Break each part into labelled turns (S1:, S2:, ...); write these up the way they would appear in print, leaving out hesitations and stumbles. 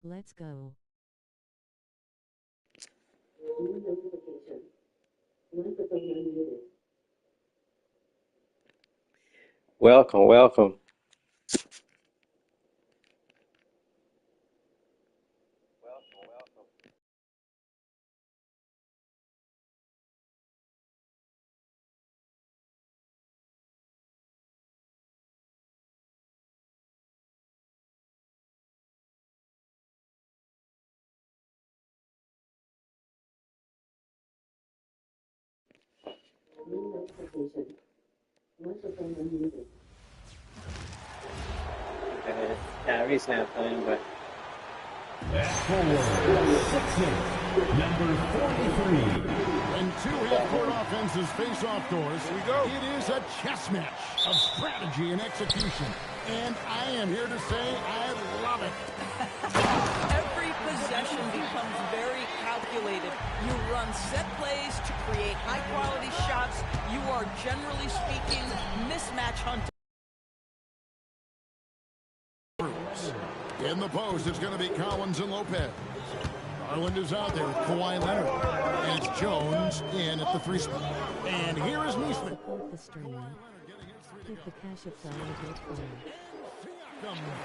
S1: Let's go.
S2: Welcome, welcome. Harry's not playing, but
S3: Number 43. When two half-court offenses face off doors, here we go. It is a chess match of strategy and execution. And I am here to say I love it.
S4: Every possession becomes very calculated. You run set plays to create high-quality shots. You are, generally speaking, mismatch hunting.
S3: In the post, it's going to be Collins and Lopez. Garland is out there with Kawhi Leonard. And it's Jones in at the free spot. And here is Neesmith.
S1: Support the stream. Keep the cash applied.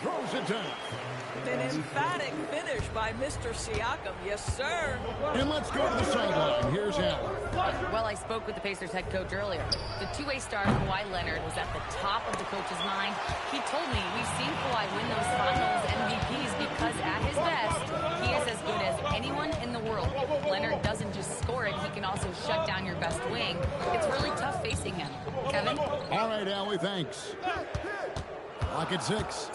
S3: Throws it down.
S4: An emphatic finish by Mr. Siakam. Yes, sir.
S3: And let's go to the sideline. Here's Allen.
S5: Well, I spoke with the Pacers head coach earlier. The two-way star, Kawhi Leonard, was at the top of the coach's mind. He told me we've seen Kawhi win those finals MVPs because at his best, he is as good as anyone in the world. Leonard doesn't just score it, he can also shut down your best wing. It's really tough facing him. Kevin?
S3: All right, Allie, thanks. Clock at 6.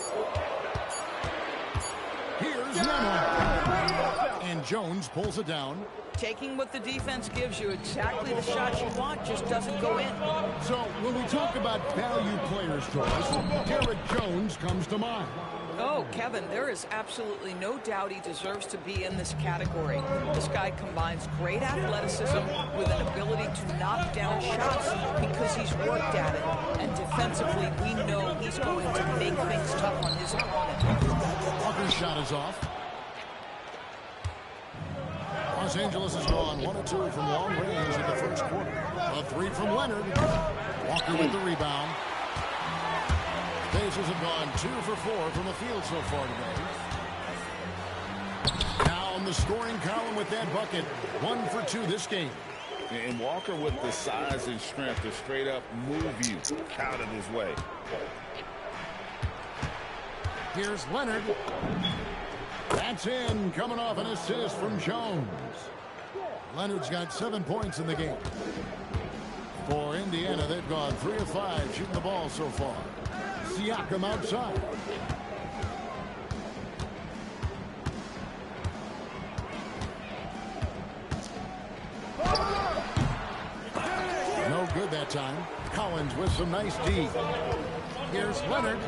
S3: Here's Nembhard. And Jones pulls it down.
S4: Taking what the defense gives you, exactly the shot you want, just doesn't go in.
S3: So when we talk about value players, Joyce, Derek Jones comes to mind.
S4: Oh, Kevin, there is absolutely no doubt he deserves to be in this category. This guy combines great athleticism with an ability to knock down shots because he's worked at it. And defensively, we know he's going to make things tough on his opponent.
S3: Walker's shot is off. Los Angeles has gone 1 of 2 from long range in the first quarter. A 3 from Leonard. Walker with the rebound. Pacers have gone 2 for 4 from the field so far today. Now in the scoring column with that bucket. 1 for 2 this game.
S6: And Walker with the size and strength to straight up move you out of his way.
S3: Here's Leonard. That's in, coming off an assist from Jones. Leonard's got 7 points in the game. For Indiana, they've gone 3 of 5 shooting the ball so far. Siakam outside. No good that time. Collins with some nice D. Here's Leonard.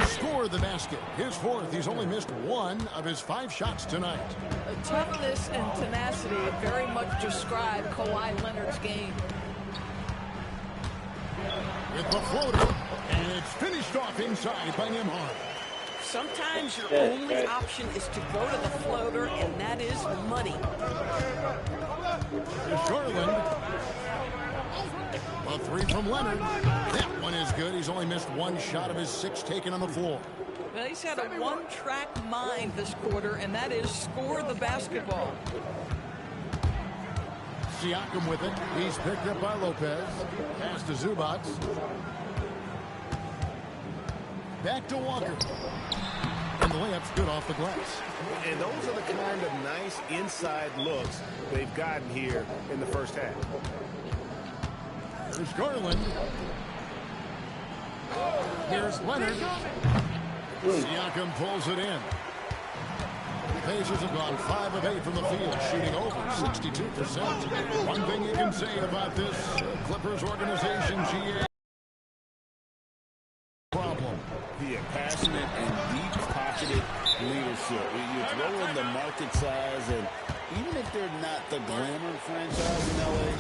S3: Score the basket. His 4th. He's only missed 1 of his 5 shots tonight.
S4: Toughness and tenacity very much describe Kawhi Leonard's game.
S3: With the floater. And it's finished off inside by Nembhard.
S4: Sometimes your only option is to go to the floater, and that is money.
S3: Here's Garland. A 3 from Leonard. That one is good. He's only missed 1 shot of his 6 taken on the floor.
S4: Well, he's had a one-track mind this quarter, and that is score the basketball.
S3: Siakam with it. He's picked up by Lopez. Pass to Zubac. Back to Walker. And the layup's good off the glass.
S6: And those are the kind of nice inside looks they've gotten here in the first half.
S3: Here's Garland. Here's Leonard. Siakam pulls it in. Pacers have gone 5 of 8 from the field, shooting over 62%. One thing you can say about this Clippers organization, GA. Problem.
S6: The passionate and deep-pocketed leadership. You throw in the market size, and even if they're not the glamour franchise in LA,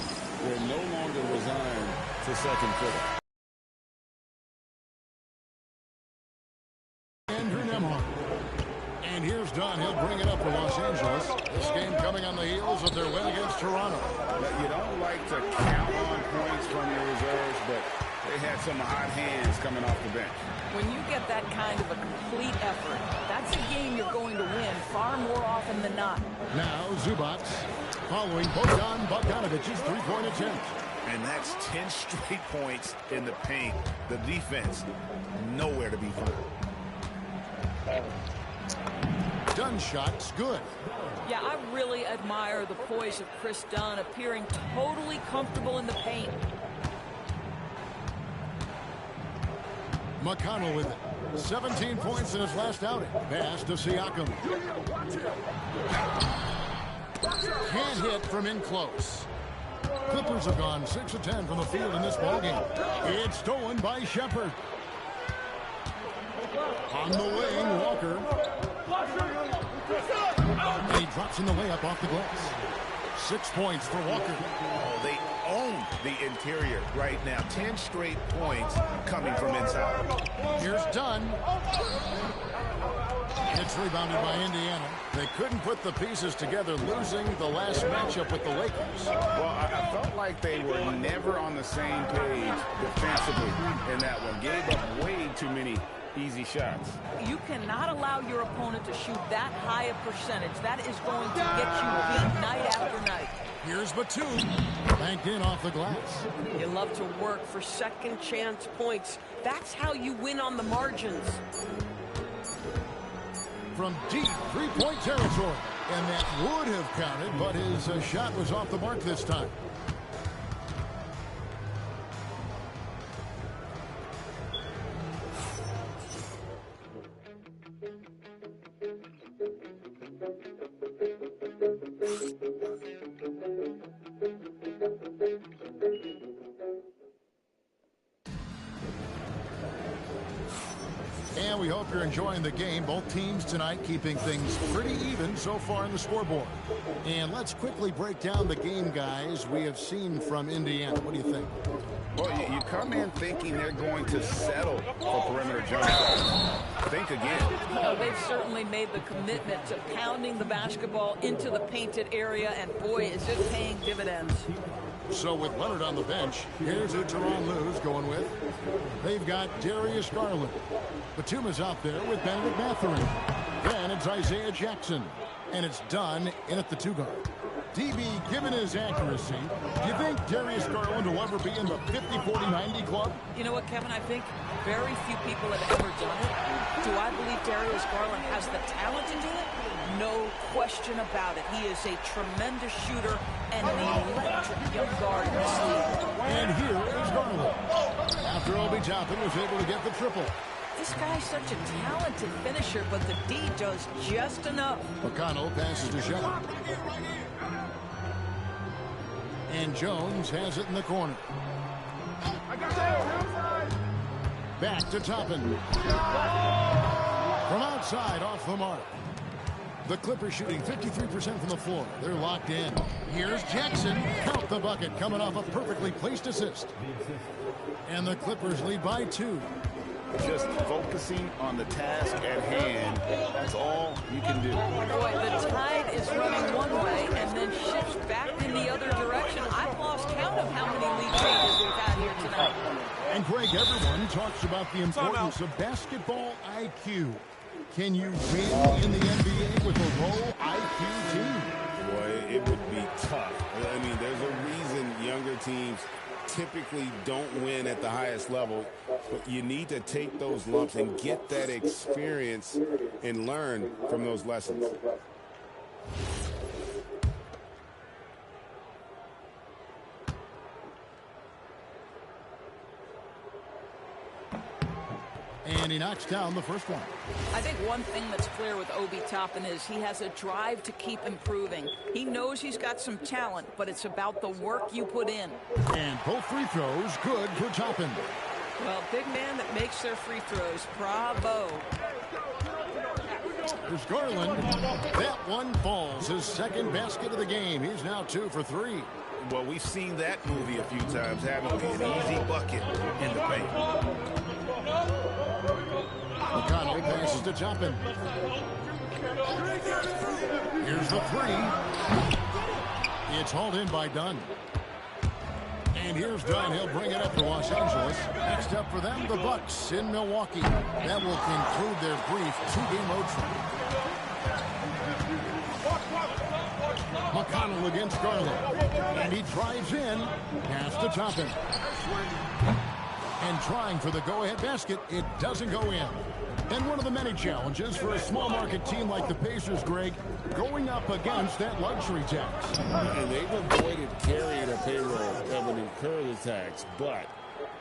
S6: they're no longer resigned to second fiddle.
S3: Andrew Nembhard. And here's done. He'll bring it up for Los Angeles. This game coming on the heels of their win against Toronto.
S6: But you don't like to count on points from your reserves, but they had some hot hands coming off the bench.
S4: When you get that kind of a complete effort, that's a game you're going to win far more often than not.
S3: Now Zubac following Bogdan Bogdanovic's three-point attempt.
S6: And that's 10 straight points in the paint. The defense, nowhere to be found.
S3: Dunn shot's good.
S4: Yeah, I really admire the poise of Chris Dunn, appearing totally comfortable in the paint.
S3: McConnell with it. 17 points in his last outing. Pass to Siakam. Can't hit from in close. Clippers have gone 6 of 10 from the field in this ballgame. It's stolen by Shepherd. On the wing, Walker. And he drops in the layup off the glass. 6 points for Walker.
S6: Oh, they own the interior right now. 10 straight points coming from inside.
S3: Here's Dunn. It's rebounded by Indiana. They couldn't put the pieces together, losing the last matchup with the Lakers.
S6: Well, I felt like they were never on the same page defensively in that one. Gave up way too many easy shots.
S4: You cannot allow your opponent to shoot that high a percentage. That is going to get you beat night after night.
S3: Here's Batum. Banked in off the glass.
S7: You love to work for second chance points. That's how you win on the margins.
S3: From deep three-point territory. And that would have counted, but his shot was off the mark this time. And we hope you're enjoying the game. Both teams tonight keeping things pretty even so far in the scoreboard. And let's quickly break down the game, guys, we have seen from Indiana. What do you think?
S6: Well, you come in thinking they're going to settle for perimeter jump shots. Think again.
S4: No, they've certainly made the commitment to pounding the basketball into the painted area, and boy, is it paying dividends.
S3: So with Leonard on the bench, here's who Tyronn Lue's going with. They've got Darius Garland. Batum is out there with Benedict Mathurin. Then it's Isaiah Jackson. And it's Dunn in at the 2-guard. DB, given his accuracy, do you think Darius Garland will ever be in the 50-40-90 club?
S4: You know what, Kevin? I think very few people have ever done it. Do I believe Darius Garland has the talent to do it? No question about it. He is a tremendous shooter and an electric young guard in this league.
S3: And here is Garland. After Obi Toppin was able to get the triple.
S4: This guy's such a talented finisher, but the D does just enough.
S3: McConnell passes to Shepherd. And Jones has it in the corner. Back to Toppin. From outside, off the mark. The Clippers shooting 53% from the floor. They're locked in. Here's Jackson. Count the bucket, coming off a perfectly placed assist. And the Clippers lead by 2.
S6: Just focusing on the task at hand. That's all you can do.
S4: Boy, the tide is running one way and then shifts back in the other direction. I've lost count of how many lead changes we've had here tonight.
S3: And Greg, everyone talks about the importance of basketball IQ. Can you win in the NBA with a low IQ team?
S6: Boy, it would be tough. I mean, there's a reason younger teams typically don't win at the highest level, but you need to take those lumps and get that experience and learn from those lessons.
S3: And he knocks down the first one.
S4: I think one thing that's clear with Obi Toppin is he has a drive to keep improving. He knows he's got some talent, but it's about the work you put in.
S3: And both free throws good for Toppin.
S4: Well, big man that makes their free throws. Bravo.
S3: There's Garland. That one falls. His second basket of the game. He's now 2 for 3.
S6: Well, we've seen that movie a few times, haven't we? An easy bucket in the paint.
S3: McConnell passes to Toppin. Here's the three. It's hauled in by Dunn. And here's Dunn. He'll bring it up to Los Angeles. Next up for them, the Bucks in Milwaukee. That will conclude their brief two-game road trip. McConnell against Garland. And he drives in. Pass to Toppin. And trying for the go-ahead basket. It doesn't go in. And one of the many challenges for a small market team like the Pacers, Greg, going up against that luxury tax.
S6: And they've avoided carrying a payroll that would incur the tax, but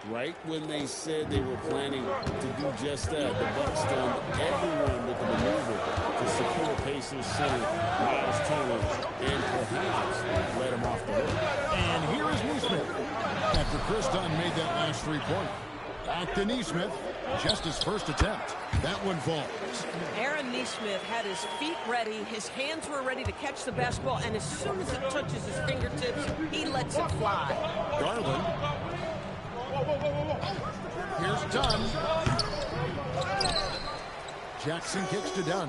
S6: right when they said they were planning to do just that, the Bucks stunned everyone with the maneuver to secure Pacers center Miles Turner and perhaps let him off the hook.
S3: And here is Neesmith after Chris Dunn made that last three-pointer. Back to Neesmith, just his first attempt. That one falls.
S7: Aaron Neesmith had his feet ready, his hands were ready to catch the basketball, and as soon as it touches his fingertips, he lets it fly.
S3: Garland. Here's Dunn. Jackson kicks to Dunn.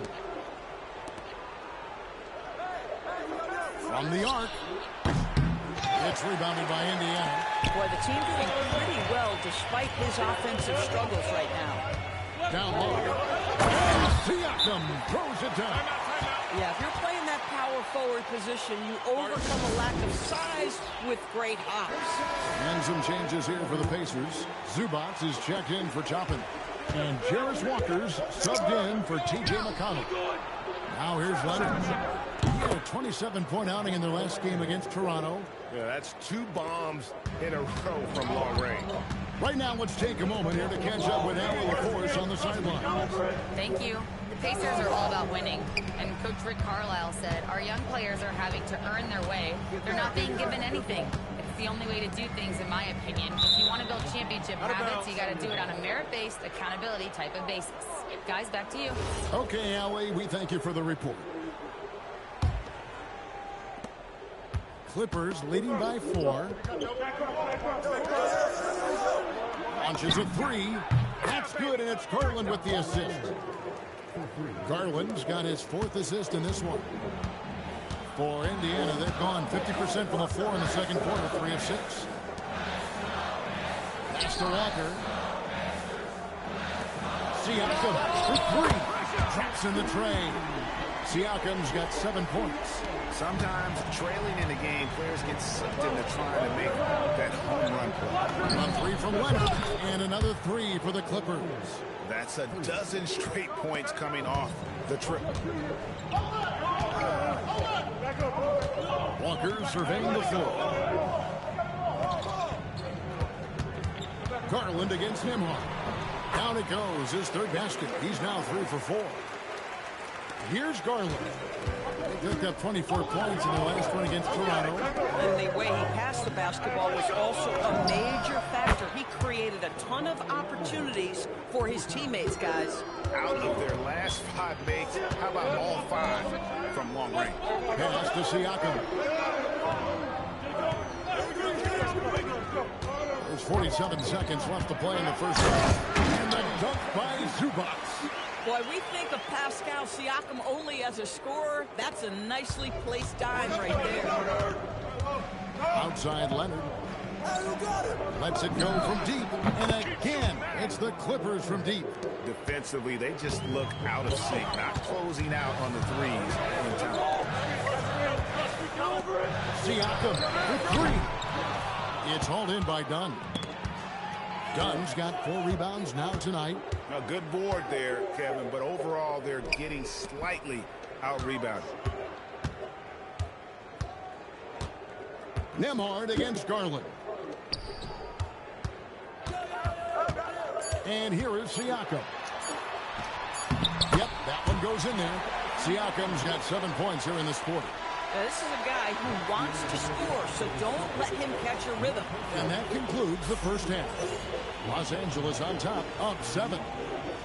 S3: From the arc. It's rebounded by Indiana.
S7: Boy, the team doing pretty well despite his offensive struggles right now.
S3: Down low. Siakam throws it down.
S7: Yeah, if you're playing that power forward position, you overcome a lack of size with great hops.
S3: And some changes here for the Pacers. Zubac is checked in for Toppin. And Jarris Walker's subbed in for T.J. McConnell. Now here's Leonard. He had a 27-point outing in their last game against Toronto.
S8: Yeah, that's 2 bombs in a row from long range.
S3: Right now, let's take a moment here to catch up with Allie LaForce on the sideline.
S5: Thank you. The Pacers are all about winning. And Coach Rick Carlisle said, our young players are having to earn their way. They're not being given anything. It's the only way to do things, in my opinion. If you want to build championship habits, you got to do it on a merit-based, accountability type of basis. Guys, back to you.
S3: Okay, Allie, we thank you for the report. Clippers leading by 4. Launches a 3. That's good, and it's Garland with the assist. Garland's got his 4th assist in this one. For Indiana, they've gone 50% from the floor in the second quarter, 3 of 6. Pass to Walker. Siakam with 3. Traps in the tray. Siakam's got 7 points.
S8: Sometimes trailing in the game, players get sucked into trying to make that home run play.
S3: A 3 from Leonard, and another 3 for the Clippers.
S8: That's a dozen straight points coming off the triple.
S3: Walker surveying the floor. Garland against Nembhard. Down it goes, his 3rd basket. He's now 3 for 4. Here's Garland. He picked up 24 points in the last one against Toronto.
S7: And the way he passed the basketball was also a major factor. He created a ton of opportunities for his teammates, guys.
S8: Out of their last 5 makes, how about all 5 from long range?
S3: Pass to Siakam. There's 47 seconds left to play in the first half. And the dunk by Zubac.
S7: Boy, we think of Pascal Siakam only as a scorer. That's a nicely placed dime right there.
S3: Outside Leonard. Lets it go from deep. And again, it's the Clippers from deep.
S8: Defensively, they just look out of sync, not closing out on the threes in time.
S3: Siakam with 3. It's hauled in by Dunn. Dunn's got 4 rebounds now tonight.
S8: A good board there, Kevin, but overall they're getting slightly out-rebounded.
S3: Nembhard against Garland. And here is Siakam. Yep, that one goes in there. Siakam's got 7 points here in this quarter.
S7: Now, this is a guy who wants to score, so don't let him catch a rhythm.
S3: And that concludes the first half. Los Angeles on top, up 7.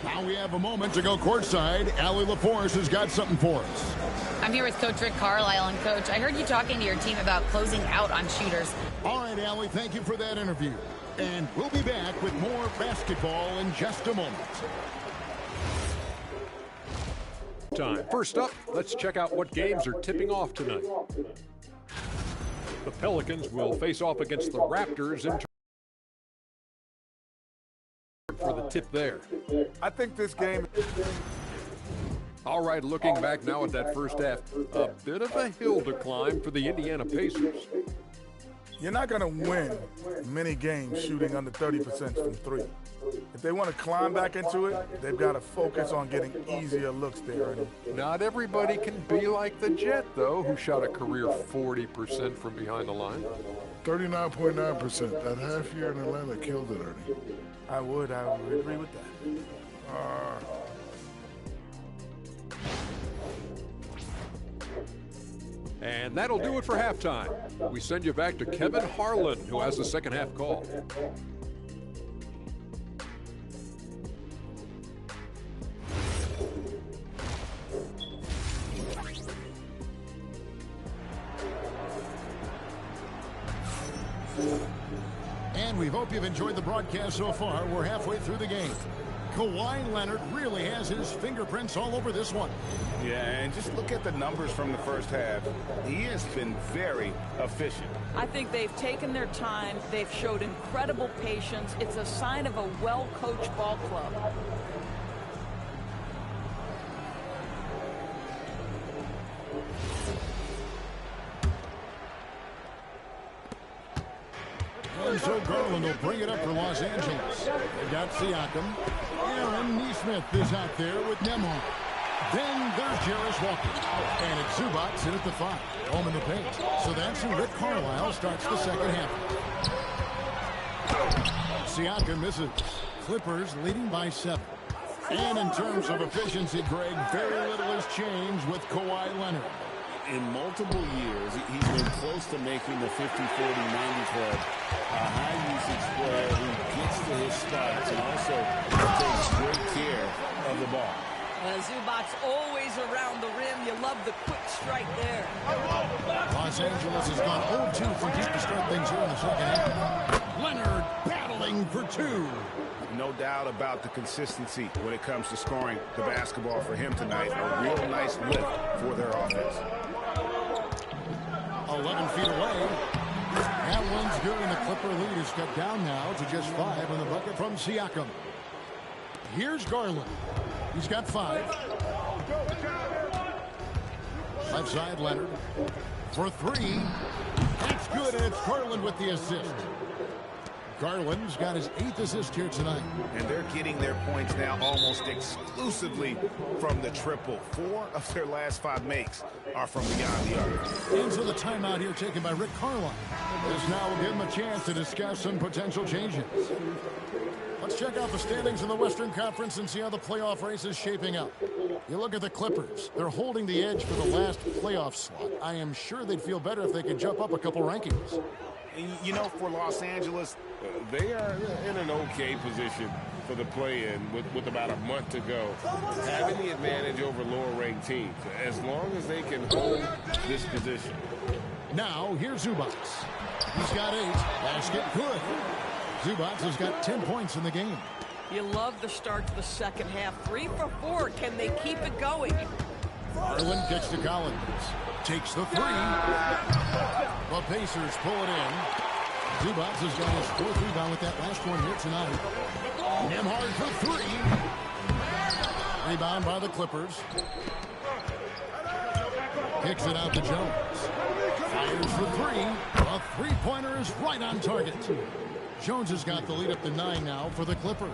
S3: Now we have a moment to go courtside. Allie LaForce has got something for us.
S5: I'm here with Coach Rick Carlisle. And, Coach, I heard you talking to your team about closing out on shooters.
S3: All right, Allie, thank you for that interview. And we'll be back with more basketball in just a moment.
S9: halftime. First up, let's check out what games are tipping off tonight. The Pelicans will face off against the Raptors in for the tip there.
S10: I think this game...
S9: All right, looking back now at that first half, a bit of a hill to climb for the Indiana Pacers.
S10: You're not going to win many games shooting under 30% from three. If they want to climb back into it, they've got to focus on getting easier looks there, Ernie.
S9: Not everybody can be like the Jet, though, who shot a career 40% from behind the line.
S11: 39.9%. That half year in Atlanta killed it, Ernie.
S10: I would agree with that.
S9: And that'll do it for halftime. We send you back to Kevin Harlan, who has the second half call.
S3: And we hope you've enjoyed the broadcast so far. We're halfway through the game. Kawhi Leonard really has his fingerprints all over this one.
S8: Yeah, and just look at the numbers from the first half. He has been very efficient.
S7: I think they've taken their time. They've showed incredible patience. It's a sign of a well-coached ball club.
S3: And so Garland will bring it up for Los Angeles. They've got Siakam. Aaron Nesmith is out there with Nembhard. Then there's Jarris Walker. And it's Zubac in at the 5. Home in the paint. So that's who Rick Carlisle starts the second half. Siakam misses. Clippers leading by 7. And in terms of efficiency, Greg, very little has changed with Kawhi Leonard.
S6: In multiple years, he's been close to making the 50-40-90 club. A high-usage player who gets to his spots and also takes great care of the ball.
S7: Zubac's always around the rim. You love the quick strike there.
S3: Los Angeles has gone 0-2 from deep to start things here in the second half. Leonard battling for 2.
S8: No doubt about the consistency when it comes to scoring the basketball for him tonight. A real nice lift for their offense.
S3: 11 feet away. That one's good, and the Clipper lead is cut down now to just 5 on the bucket from Siakam. Here's Garland. He's got 5. Left side, Leonard. For 3. That's good, and it's Garland with the assist. Garland's got his 8th assist here tonight.
S8: And they're getting their points now almost exclusively from the triple. 4 of their last 5 makes are from beyond the arc.
S3: And so the timeout here taken by Rick Carlisle. This now will give him a chance to discuss some potential changes. Let's check out the standings in the Western Conference and see how the playoff race is shaping up. You look at the Clippers. They're holding the edge for the last playoff slot. I am sure they'd feel better if they could jump up a couple rankings.
S8: You know, for Los Angeles,
S12: they are in an okay position for the play-in with about a month to go, having the advantage over lower-ranked teams, as long as they can hold this position.
S3: Now, here's Zubac. He's got 8. Basket good. Zubac has got 10 points in the game.
S7: You love the start to the second half. 3 for 4. Can they keep it going?
S3: Garland kicks to Collins. Takes the 3. The Pacers pull it in. Zubac has got his 4th rebound with that last one here tonight. Nembhard for 3. Rebound by the Clippers. Kicks it out to Jones. Fires for 3. A three-pointer is right on target. Jones has got the lead up to 9 now for the Clippers.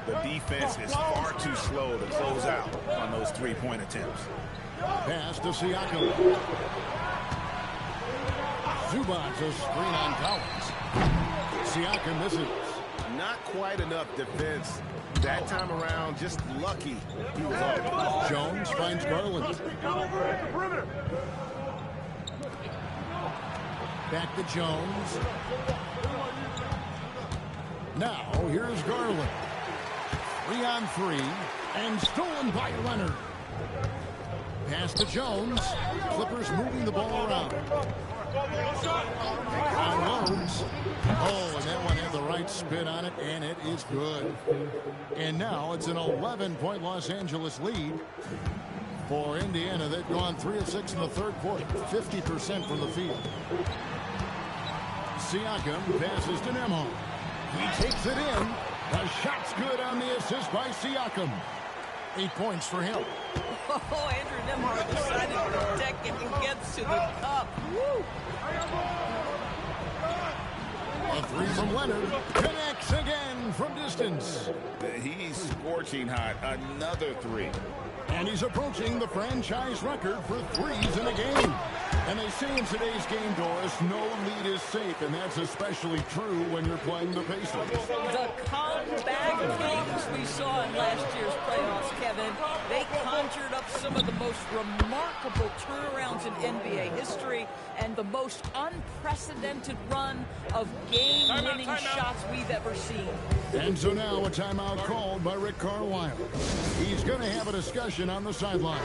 S8: The defense is far too slow to close out on those three-point attempts.
S3: Pass to Siakam. Zubac a screen on Collins. Siakam misses.
S8: Not quite enough defense that time around. Just lucky he was off.
S3: Jones finds Garland. Back to Jones. Now here's Garland. 3 on 3 and stolen by Leonard. Pass to Jones. Clippers moving the ball around. Unloads. Oh, and that one had the right spin on it, and it is good. And now it's an 11-point Los Angeles lead. For Indiana, they've gone 3 of 6 in the third quarter, 50% from the field. Siakam passes to Nembhard. He takes it in. The shot's good on the assist by Siakam. 8 points for him.
S7: Oh, Andrew Nembhard decided to protect it and gets to the cup. Woo!
S3: A three from Leonard. Connects again from distance.
S6: He's scorching hot. Another three.
S3: And he's approaching the franchise record for threes in a game. And they say in today's game, Doris, no lead is safe, and that's especially true when you're playing the Pacers.
S7: The comeback kings we saw in last year's playoffs, Kevin, they conjured up some of the most remarkable turnarounds in NBA history and the most unprecedented run of game-winning shots we've ever seen.
S3: And so now a timeout called by Rick Carlisle. He's going to have a discussion on the sideline.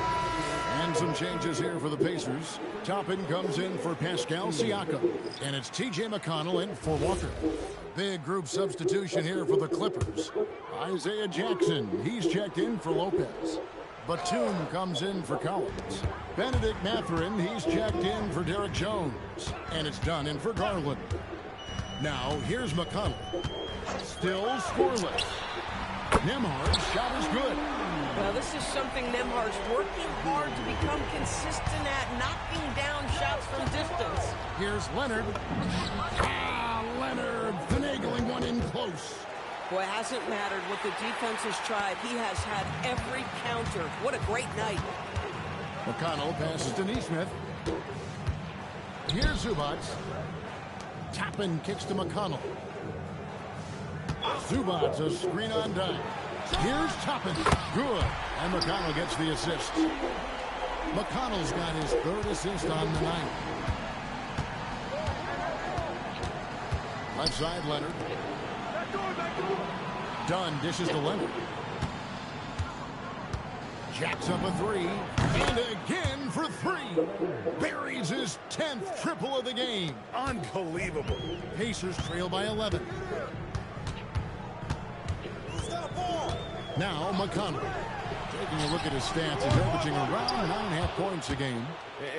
S3: And some changes here for the Pacers. Toppin comes in for Pascal Siakam. And it's T.J. McConnell in for Walker. Big group substitution here for the Clippers. Isaiah Jackson, he's checked in for Lopez. Batum comes in for Collins. Benedict Mathurin, he's checked in for Derek Jones. And it's Dunn in for Garland. Now, here's McConnell. Still scoreless. Nembhard's shot is good.
S7: Well, this is something Nembhard's working hard to become consistent at, knocking down shots from distance.
S3: Here's Leonard. Leonard finagling one in close.
S7: Boy, it hasn't mattered what the defense has tried. He has had every counter. What a great night.
S3: McConnell passes to Nesmith. Here's Zubac. Toppin kicks to McConnell. Zubac, a screen on dime. Here's Toppin. Good. And McConnell gets the assist. McConnell's got his third assist on the night. Left side, Leonard. Dunn dishes to Leonard. Jacks up a three. And again for three. Buries his 10th triple of the game.
S8: Unbelievable.
S3: Pacers trail by 11. Now McConnell. Taking a look at his stats, he's averaging around 9.5 points a game.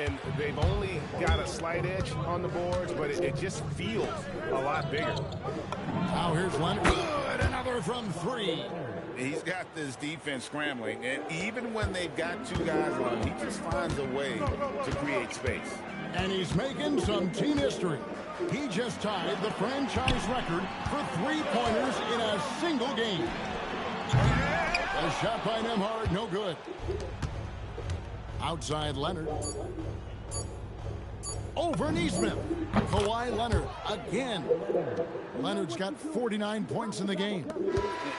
S8: And they've only got a slight edge on the boards, but it just feels a lot bigger.
S3: Now here's Leonard. Good, another from three.
S6: He's got this defense scrambling, and even when they've got two guys on him, he just finds a way to create space.
S3: And he's making some team history. He just tied the franchise record for three-pointers in a single game. A shot by Nembhard, no good. Outside Leonard. Over Nesmith. Kawhi Leonard again. Leonard's got 49 points in the game.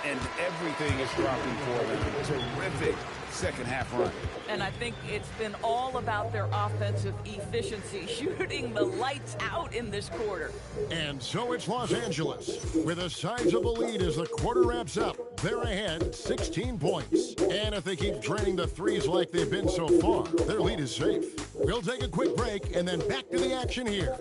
S6: And everything is dropping for them. Terrific second half run.
S7: And I think it's been all about their offensive efficiency, shooting the lights out in this quarter.
S3: And so it's Los Angeles with a sizable lead as the quarter wraps up. They're ahead 16 points. And if they keep draining the threes like they've been so far, their lead is safe. We'll take a quick break and then back to the action here.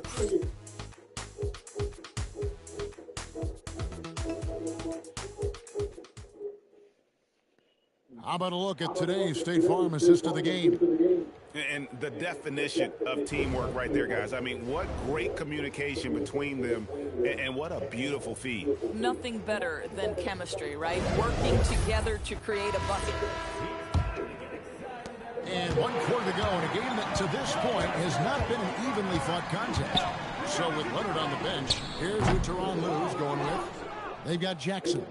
S3: How about a look at today's State Farm assist of the game?
S8: And the definition of teamwork right there, guys. I mean, what great communication between them, and what a beautiful feed.
S7: Nothing better than chemistry, right? Working together to create a bucket.
S3: And 1 quarter to go in a game that to this point has not been an evenly fought contest. So with Leonard on the bench, here's who Tyronn Lue's going with. They've got Jackson.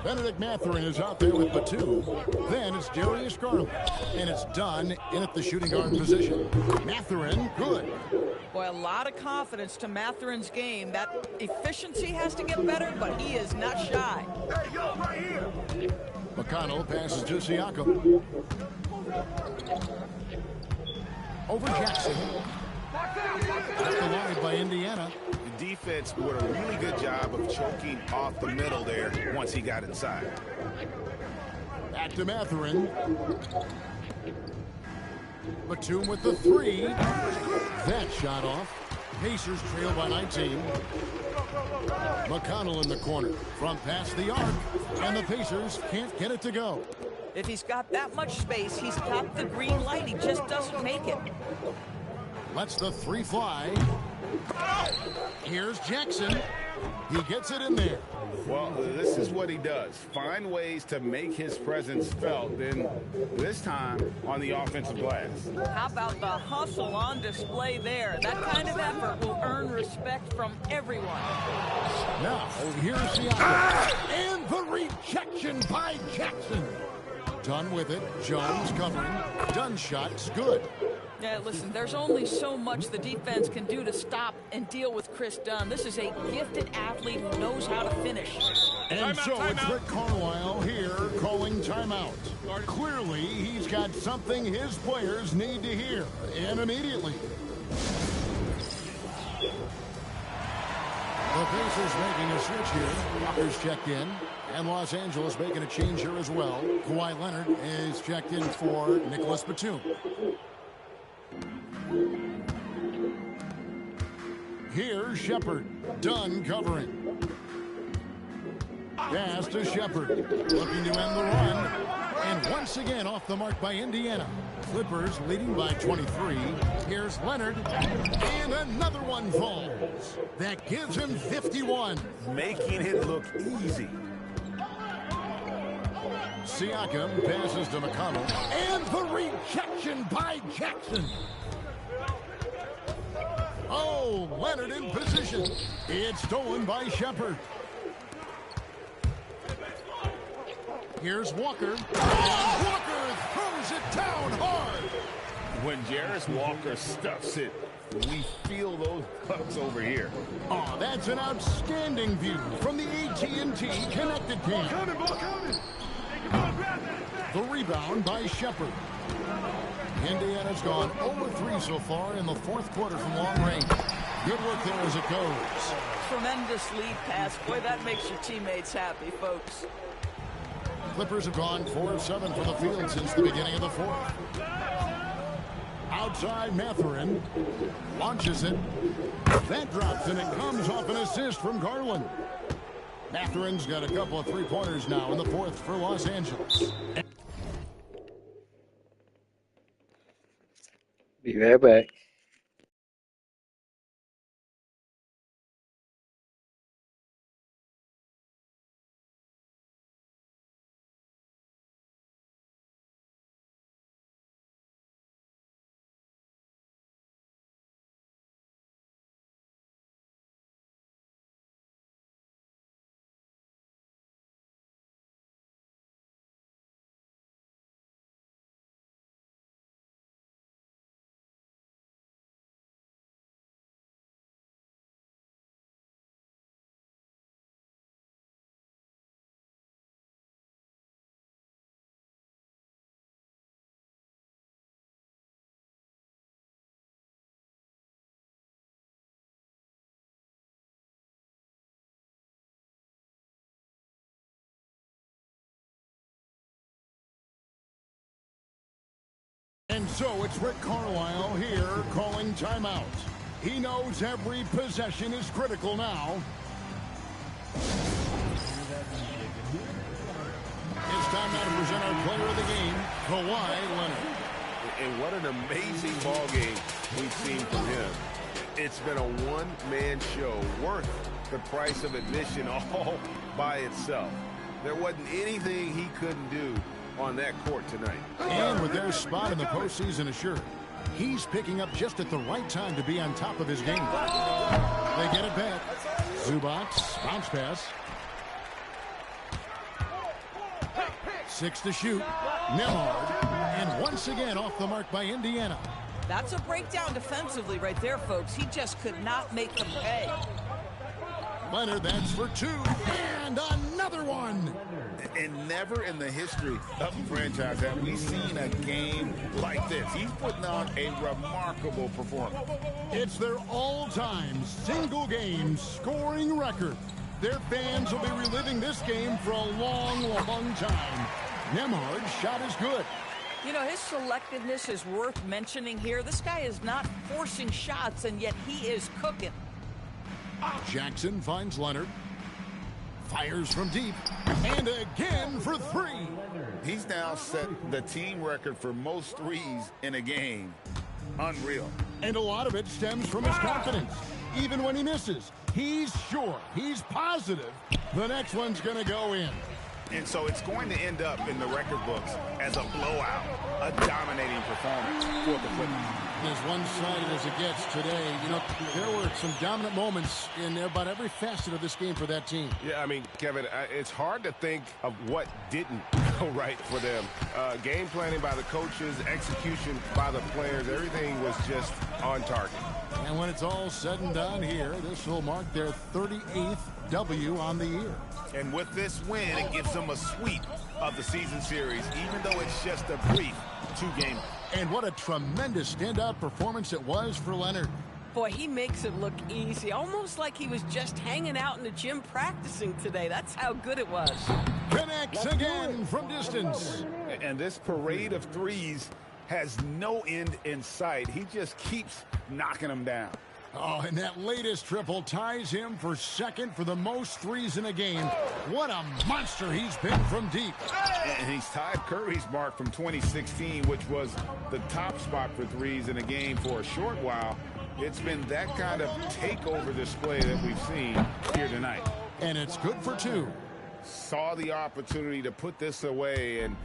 S3: Benedict Mathurin is out there with Batum. Then it's Darius Garland. And it's Dunn in at the shooting guard position. Mathurin, good.
S7: Boy, a lot of confidence to Mathurin's game. That efficiency has to get better, but he is not shy.
S8: Hey, yo, right here.
S3: McConnell passes to Siakam. Over Jackson. That's the line by Indiana.
S8: The defense did a really good job of choking off the middle there once he got inside.
S3: Back to Mathurin. Batum with the three. That shot off. Pacers trail by 19. McConnell in the corner from past the arc. And the Pacers can't get it to go.
S7: If he's got that much space, he's got the green light. He just doesn't make it.
S3: Lets the three fly. Here's Jackson. He gets it in there.
S8: Well, this is what he does. Find ways to make his presence felt, then this time on the offensive glass.
S7: How about the hustle on display there? That kind of effort will earn respect from everyone.
S3: Now, here's Siakam. And the rejection by Jackson. Done with it. Jones covering. Dunn's shot's good.
S7: Yeah, listen, there's only so much the defense can do to stop and deal with Chris Dunn. This is a gifted athlete who knows how to finish.
S3: And so it's Rick Carlisle here calling timeout. Clearly, he's got something his players need to hear, and immediately. The Pacers making a switch here. Walker's checked in, and Los Angeles making a change here as well. Kawhi Leonard is checked in for Nicholas Batum. Here's Shepard. Dunn covering. Pass to Shepard. Looking to end the run. And once again off the mark by Indiana. Clippers leading by 23. Here's Leonard. And another one falls. That gives him 51.
S8: Making it look easy.
S3: Siakam passes to McConnell. And the rejection by Jackson. Oh, Leonard in position. It's stolen by Shepard. Here's Walker. And Walker throws it down hard.
S8: When Jarris Walker stuffs it, we feel those cuts over here.
S3: Oh, that's an outstanding view from the AT&T Connected Cam. The rebound by Shepard. Indiana's gone 0-3 so far in the fourth quarter from long range. Good work there as it goes.
S7: Tremendous lead pass. Boy, that makes your teammates happy, folks.
S3: Clippers have gone 4 of 7 from the field since the beginning of the fourth. Outside Mathurin. Launches it. That drops, and it comes off an assist from Garland. Mathurin's got a couple of three-pointers now in the fourth for Los Angeles.
S2: Be right back. And so it's Rick Carlisle here calling timeout. He knows every possession is critical now. It's time now to present our player of the game, Kawhi Leonard.
S12: And what an amazing ball game we've seen from him. It's been a one-man show worth the price of admission all by itself. There wasn't anything he couldn't do on that court tonight.
S3: And with their spot in the postseason assured, he's picking up just at the right time to be on top of his game. They get it back. Zubac, bounce pass. 6 to shoot. Nembhard. And once again off the mark by Indiana.
S7: That's a breakdown defensively right there, folks. He just could not make them pay.
S3: Leonard, that's for 2. And another one.
S8: And never in the history of the franchise have we seen a game like this. He's putting on a remarkable performance.
S3: It's their all-time single-game scoring record. Their fans will be reliving this game for a long, long time. Nembhard's shot is good.
S7: You know, his selectiveness is worth mentioning here. This guy is not forcing shots, and yet he is cooking.
S3: Jackson finds Leonard. Fires from deep. And again for 3.
S8: He's now
S6: set the team record for most threes in a game. Unreal.
S2: And a lot of it stems from his confidence. Even when he misses, he's sure, he's positive the next one's going to go in.
S8: And so it's going to end up in the record books as a blowout, a dominating performance for the Clippers.
S2: As one-sided as it gets today, you know, there were some dominant moments in about every facet of this game for that team.
S12: Yeah, I mean, Kevin, it's hard to think of what didn't go right for them. Game planning by the coaches, execution by the players, everything was just on target.
S2: And when it's all said and done here, this will mark their 38th W on the year.
S8: And with this win, it gives them a sweep of the season series, even though it's just a brief two-game.
S2: And what a tremendous standout performance it was for Leonard.
S7: Boy, he makes it look easy, almost like he was just hanging out in the gym practicing today. That's how good it was.
S2: Connects again from distance.
S8: And this parade of threes has no end in sight. He just keeps knocking them down.
S2: Oh, and that latest triple ties him for second for the most threes in a game. What a monster he's been from deep.
S8: And he's tied Curry's mark from 2016, which was the top spot for threes in a game for a short while. It's been that kind of takeover display that we've seen here tonight.
S2: And it's good for two.
S8: Saw the opportunity to put this away and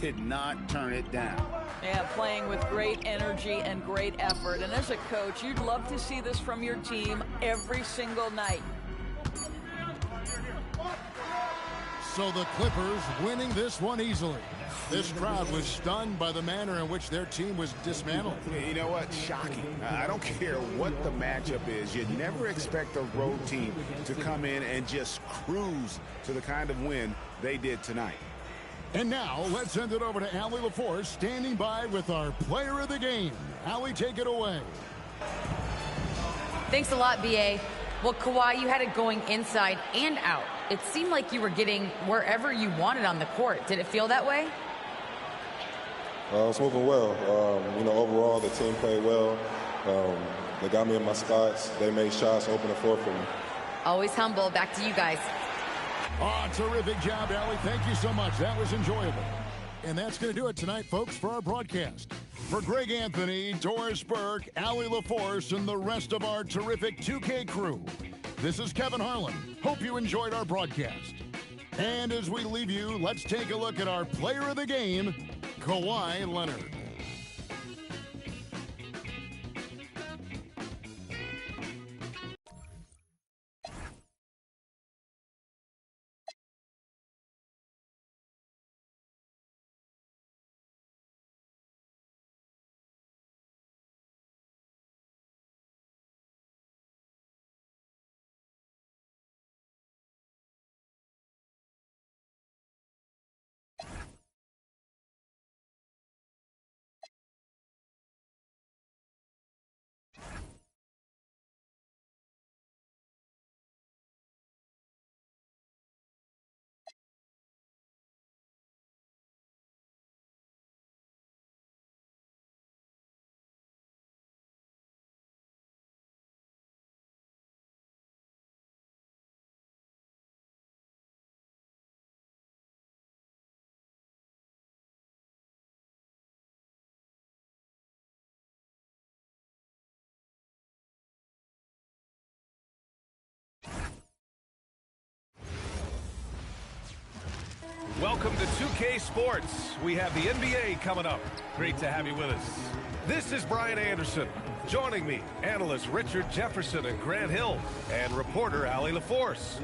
S8: did not turn it down.
S7: Yeah, playing with great energy and great effort. And as a coach, you'd love to see this from your team every single night.
S2: So the Clippers winning this one easily. This crowd was stunned by the manner in which their team was dismantled.
S8: You know what? Shocking. I don't care what the matchup is. You never expect a road team to come in and just cruise to the kind of win they did tonight.
S2: And now let's send it over to Allie LaForce, standing by with our player of the game. Allie, take it away.
S5: Thanks a lot, B.A. Well, Kawhi, you had it going inside and out. It seemed like you were getting wherever you wanted on the court. Did it feel that way?
S13: It's moving well. You know, overall, the team played well. They got me in my spots. They made shots, open the floor for me.
S5: Always humble. Back to you guys.
S2: Oh, terrific job, Allie. Thank you so much. That was enjoyable. And that's going to do it tonight, folks, for our broadcast. For Greg Anthony, Doris Burke, Allie LaForce, and the rest of our terrific 2K crew, this is Kevin Harlan. Hope you enjoyed our broadcast. And as we leave you, let's take a look at our player of the game, Kawhi Leonard.
S14: Welcome to 2K Sports. We have the NBA coming up. Great to have you with us. This is Brian Anderson. Joining me, analysts Richard Jefferson and Grant Hill, and reporter Allie LaForce.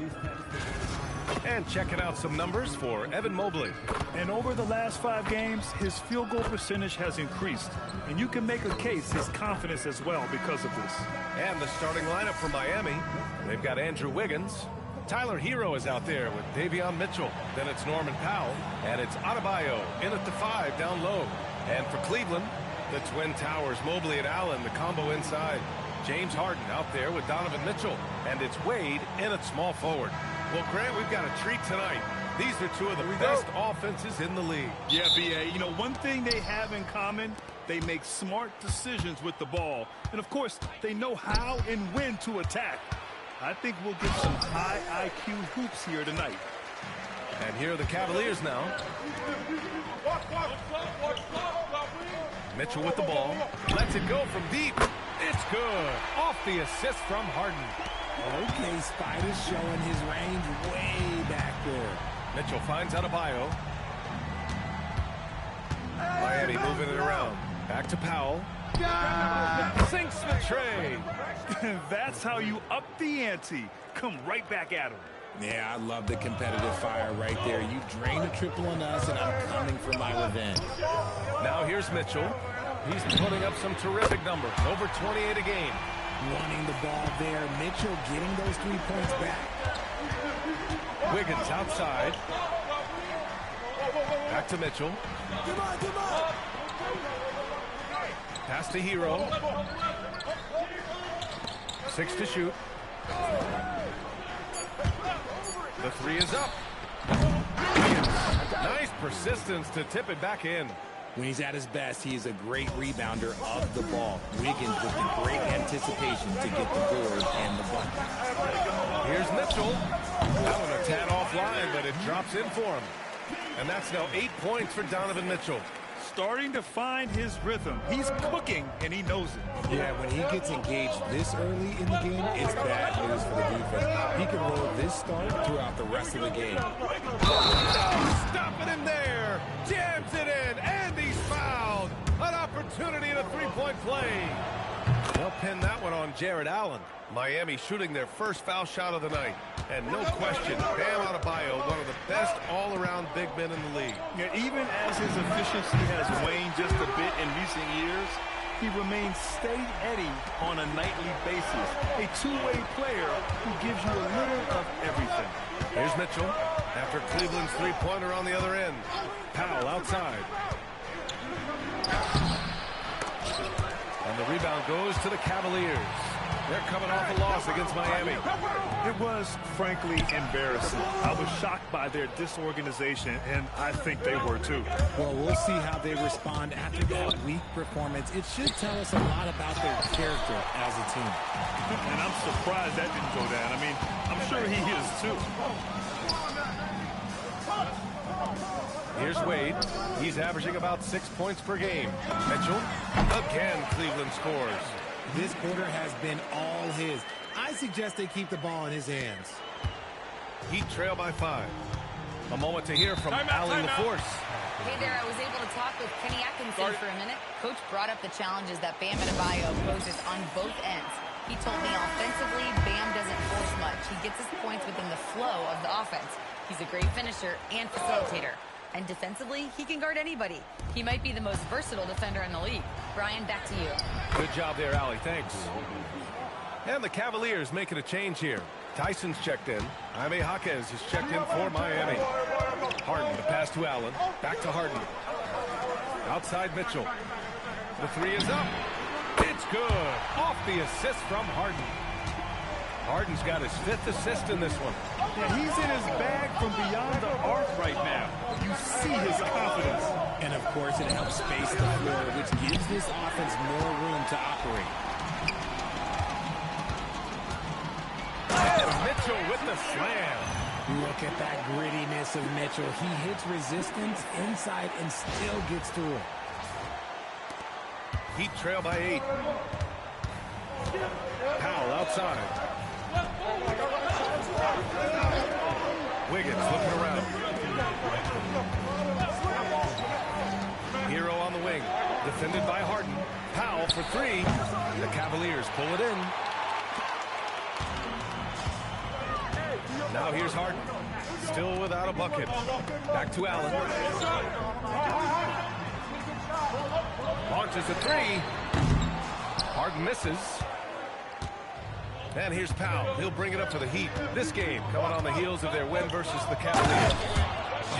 S14: And checking out some numbers for Evan Mobley.
S15: And over the last 5 games, his field goal percentage has increased. And you can make a case his confidence as well because of this.
S14: And the starting lineup for Miami, they've got Andrew Wiggins. Tyler Hero is out there with Davion Mitchell. Then it's Norman Powell. And it's Adebayo in at the 5 down low. And for Cleveland, the Twin Towers, Mobley and Allen, the combo inside. James Harden out there with Donovan Mitchell. And it's Wade in at small forward. Well, Grant, we've got a treat tonight. These are two of the best offenses in the league.
S15: Yeah, B.A., you know, one thing they have in common, they make smart decisions with the ball. And, of course, they know how and when to attack. I think we'll get some high IQ hoops here tonight.
S14: And here are the Cavaliers now. Mitchell with the ball. Lets it go from deep. It's good. Off the assist from Harden.
S16: Okay, Spider's showing his range way back there.
S14: Mitchell finds Adebayo. Miami moving it around. Back to Powell. Sinks the tray.
S15: That's how you up the ante. Come right back at him.
S16: Yeah, I love the competitive fire right there. You drain a triple on us, and I'm coming for my revenge.
S14: Now here's Mitchell. He's putting up some terrific numbers. Over 28 a game.
S16: Wanting the ball there. Mitchell getting those 3 points back.
S14: Wiggins outside. Back to Mitchell.
S16: Come on.
S14: Pass to Hero. 6 to shoot. The 3 is up. Nice persistence to tip it back in.
S16: When he's at his best, he is a great rebounder of the ball. Wiggins with the great anticipation to get the board and the bucket.
S14: Here's Mitchell. That one a tad offline, but it drops in for him. And that's now 8 points for Donovan Mitchell.
S15: Starting to find his rhythm. He's cooking, and he knows it.
S16: Yeah, when he gets engaged this early in the game, it's bad news for the defense. He can roll this start throughout the rest of the game.
S14: Oh, stopping him there. Jams it in, and he's fouled. An opportunity in a three-point play. They'll pin that one on Jared Allen. Miami shooting their first foul shot of the night. And no question, Bam Adebayo, one of the best all-around big men in the league.
S15: Yeah, even as his efficiency has waned just a bit in recent years, he remains steady on a nightly basis. A two-way player who gives you a little of everything.
S14: Here's Mitchell after Cleveland's three-pointer on the other end. Powell outside. And the rebound goes to the Cavaliers. They're coming off a loss against Miami.
S15: It was, frankly, embarrassing. I was shocked by their disorganization, and I think they were too.
S16: Well, we'll see how they respond after that weak performance. It should tell us a lot about their character as a team.
S15: And I'm surprised that didn't go down. I mean, I'm sure he is too.
S14: Here's Wade. He's averaging about 6 points per game. Mitchell. Again, Cleveland scores.
S16: This quarter has been all his. I suggest they keep the ball in his hands.
S14: Heat trail by 5. A moment to hear from Allie LaForce.
S5: Hey there, I was able to talk with Kenny Atkinson for a minute. Coach brought up the challenges that Bam Adebayo poses on both ends. He told me offensively, Bam doesn't force much. He gets his points within the flow of the offense. He's a great finisher and facilitator. And defensively, he can guard anybody. He might be the most versatile defender in the league. Brian, back to you.
S14: Good job there, Allie. Thanks. And the Cavaliers making a change here. Tyson's checked in. Jaime Jaquez is checked in for Miami. Harden, the pass to Allen. Back to Harden. Outside Mitchell. The 3 is up. It's good. Off the assist from Harden. Harden's got his 5th assist in this one.
S15: Yeah, he's in his bag from beyond the arc right now. You see his confidence.
S16: And, of course, it helps space the floor, which gives this offense more room to operate.
S14: And Mitchell with the slam.
S16: Look at that grittiness of Mitchell. He hits resistance inside and still gets through it.
S14: Heat trail by 8. Powell outside. Wiggins looking around. Hero on the wing. Defended by Harden. Powell for 3. The Cavaliers pull it in. Now here's Harden. Still without a bucket. Back to Allen. Launches a 3. Harden misses. And here's Powell. He'll bring it up to the Heat. This game coming on the heels of their win versus the Cavaliers.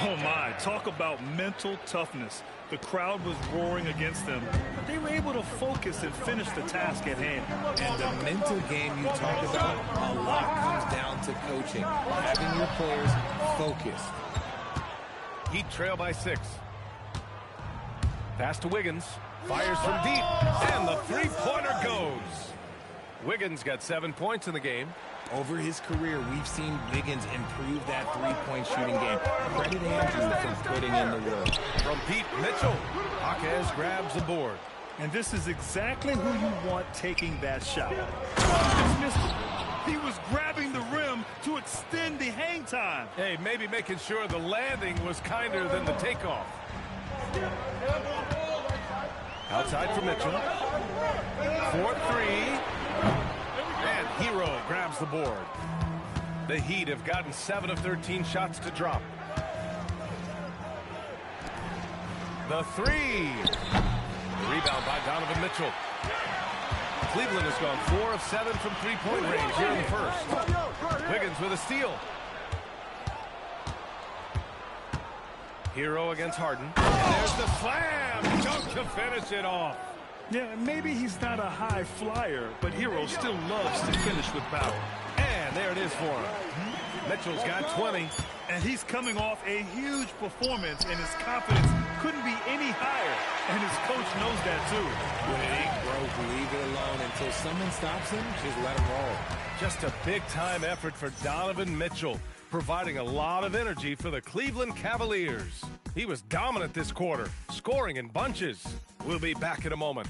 S15: Oh, my. Talk about mental toughness. The crowd was roaring against them, but they were able to focus and finish the task at hand.
S16: And the mental game you talk about, a lot comes down to coaching, having your players focused.
S14: Heat trail by 6. Pass to Wiggins. Fires from deep. And the three-pointer goes. Wiggins got 7 points in the game.
S16: Over his career, we've seen Wiggins improve that three-point shooting game. Credit Andrew for putting in the work.
S14: From Pete Mitchell, Jaquez grabs the board.
S15: And this is exactly who you want taking that shot. Just missed it. He was grabbing the rim to extend the hang time.
S14: Hey, maybe making sure the landing was kinder than the takeoff. Outside for Mitchell. 4-3. And Hero grabs the board. The Heat have gotten 7 of 13 shots to drop. The three. Rebound by Donovan Mitchell. Cleveland has gone 4 of 7 from three-point range here in the first. Wiggins with a steal. Hero against Harden. And there's the slam dunk to finish it off.
S15: Yeah, maybe he's not a high flyer, but Hero still loves to finish with power.
S14: And there it is for him. Mitchell's got 20.
S15: And he's coming off a huge performance, and his confidence couldn't be any higher. And his coach knows that, too.
S16: When it ain't broke, leave it alone. Until someone stops him, just let him roll.
S14: Just a big-time effort for Donovan Mitchell, providing a lot of energy for the Cleveland Cavaliers. He was dominant this quarter, scoring in bunches. We'll be back in a moment.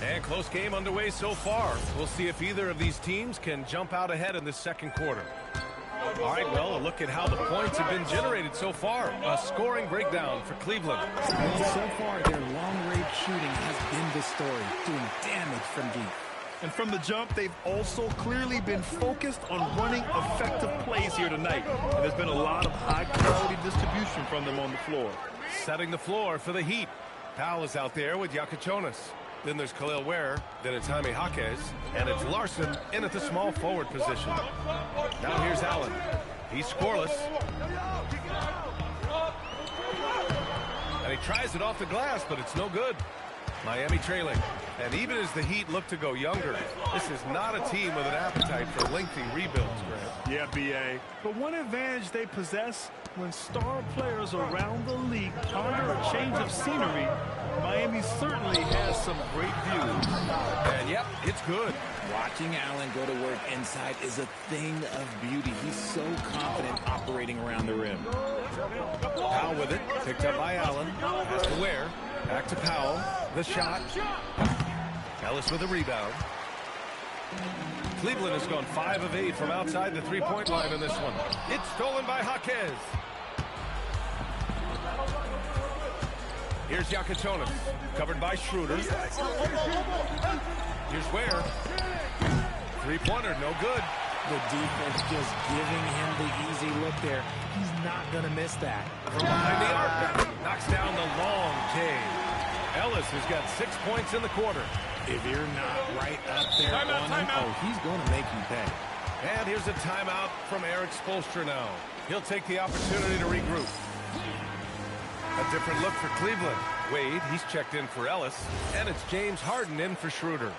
S14: And close game underway so far. We'll see if either of these teams can jump out ahead in this second quarter. All right, well, a look at how the points have been generated so far. A scoring breakdown for Cleveland.
S16: Well, so far, their long-range shooting has been the story, doing damage from deep.
S15: And from the jump, they've also clearly been focused on running effective plays here tonight. And there's been a lot of high-quality distribution from them on the floor.
S14: Setting the floor for the Heat. Powell is out there with Jaquez. Then there's Khalil Ware. Then it's Jaime Jaquez. And it's Larson in at the small forward position. Now here's Allen. He's scoreless. And he tries it off the glass, but it's no good. Miami trailing. And even as the Heat look to go younger, this is not a team with an appetite for lengthy rebuilds, Grant.
S15: Yeah, B.A. But one advantage they possess, when star players around the league ponder a change of scenery, Miami certainly has some great views.
S14: And yep, it's good.
S16: Watching Allen go to work inside is a thing of beauty. He's so confident operating around the rim.
S14: Powell with it, picked up by Allen. Pass to Ware. Back to Powell. The shot. Ellis with a rebound. Cleveland has gone 5 of 8 from outside the three-point line in this one. It's stolen by Jaquez. Here's Jaquez, covered by Schroeder. Here's Ware. Three-pointer, no good.
S16: The defense just giving him the easy look there. He's not going to miss that.
S14: From behind the arc, knocks down the long J. Ellis has got 6 points in the quarter.
S16: If you're not right up there on him, he's going to make you pay.
S14: And here's a timeout from Eric Spoelstra now. He'll take the opportunity to regroup. A different look for Cleveland. Wade, he's checked in for Ellis. And it's James Harden in for Schroeder.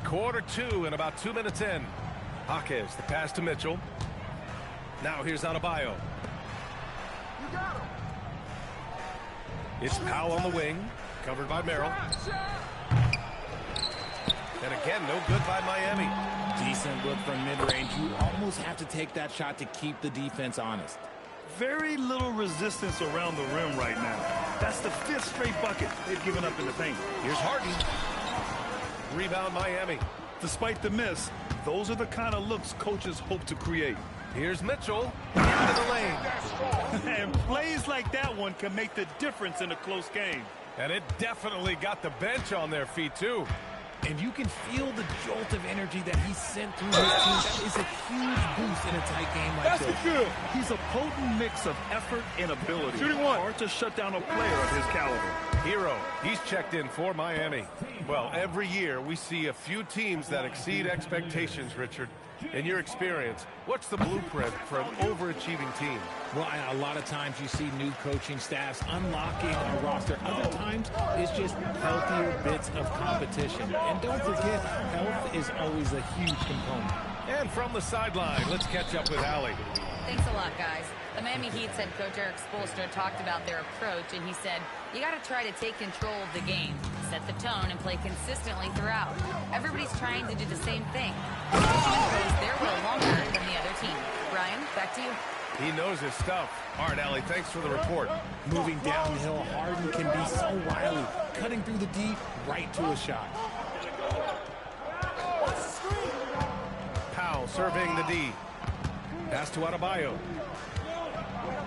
S14: Quarter 2 and about 2 minutes in. Jaquez, the pass to Mitchell. Now here's Adebayo. It's Powell on the wing, covered by Merrill. And again, no good by Miami.
S16: Decent look from mid-range. You almost have to take that shot to keep the defense honest.
S15: Very little resistance around the rim right now. That's the 5th straight bucket they've given up in the paint.
S14: Here's Harden. Rebound Miami.
S15: Despite the miss, those are the kind of looks coaches hope to create.
S14: Here's Mitchell into the lane.
S15: And plays like that one can make the difference in a close game.
S14: And it definitely got the bench on their feet, too.
S16: And you can feel the jolt of energy that he sent through his team. That is a huge boost in a tight game like this.
S15: Good. He's a potent mix of effort and ability. Shooting one. Hard to shut down a player of his caliber.
S14: Hero, he's checked in for Miami. Well, every year we see a few teams that exceed expectations, Richard. In your experience, what's the blueprint for an overachieving team?
S16: Well, a lot of times you see new coaching staffs unlocking a roster. Other times it's just healthier bits of competition. And don't forget, health is always a huge component.
S14: And from the sideline, let's catch up with Allie.
S5: Thanks a lot, guys. The Miami Heat's head coach Eric Spoelstra talked about their approach, and he said, you got to try to take control of the game, set the tone, and play consistently throughout. Everybody's trying to do the same thing. Each team goes their way longer than the other team. Brian, back to you.
S14: He knows his stuff. All right, Allie, thanks for the report.
S16: Moving downhill, Harden can be so wily, cutting through the D right to a shot.
S14: Powell serving the D. Pass to Adebayo.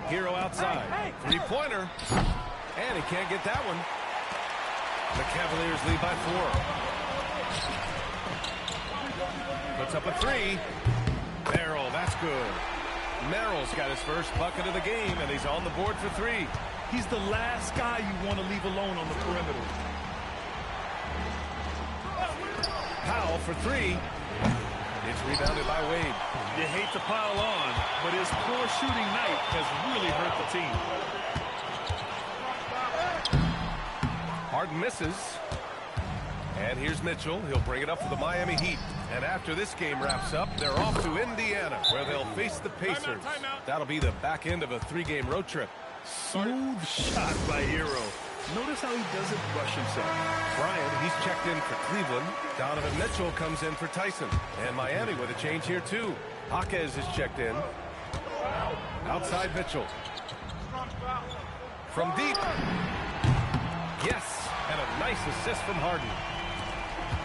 S14: Hero outside. Three-pointer. And he can't get that one. The Cavaliers lead by 4. Puts up a three. Merrill, that's good. Merrill's got his first bucket of the game, and he's on the board for 3.
S15: He's the last guy you want to leave alone on the perimeter.
S14: Powell for 3. It's rebounded by Wade.
S15: You hate to pile on, but his poor shooting night has really hurt the team.
S14: Harden misses. And here's Mitchell. He'll bring it up for the Miami Heat. And after this game wraps up, they're off to Indiana, where they'll face the Pacers. That'll be the back end of a 3-game road trip.
S15: Smooth shot by Hero. Notice how he doesn't rush himself.
S14: Bryant, he's checked in for Cleveland. Donovan Mitchell comes in for Tyson. And Miami with a change here, too. Jaquez is checked in. Outside Mitchell. From deep. Yes, and a nice assist from Harden.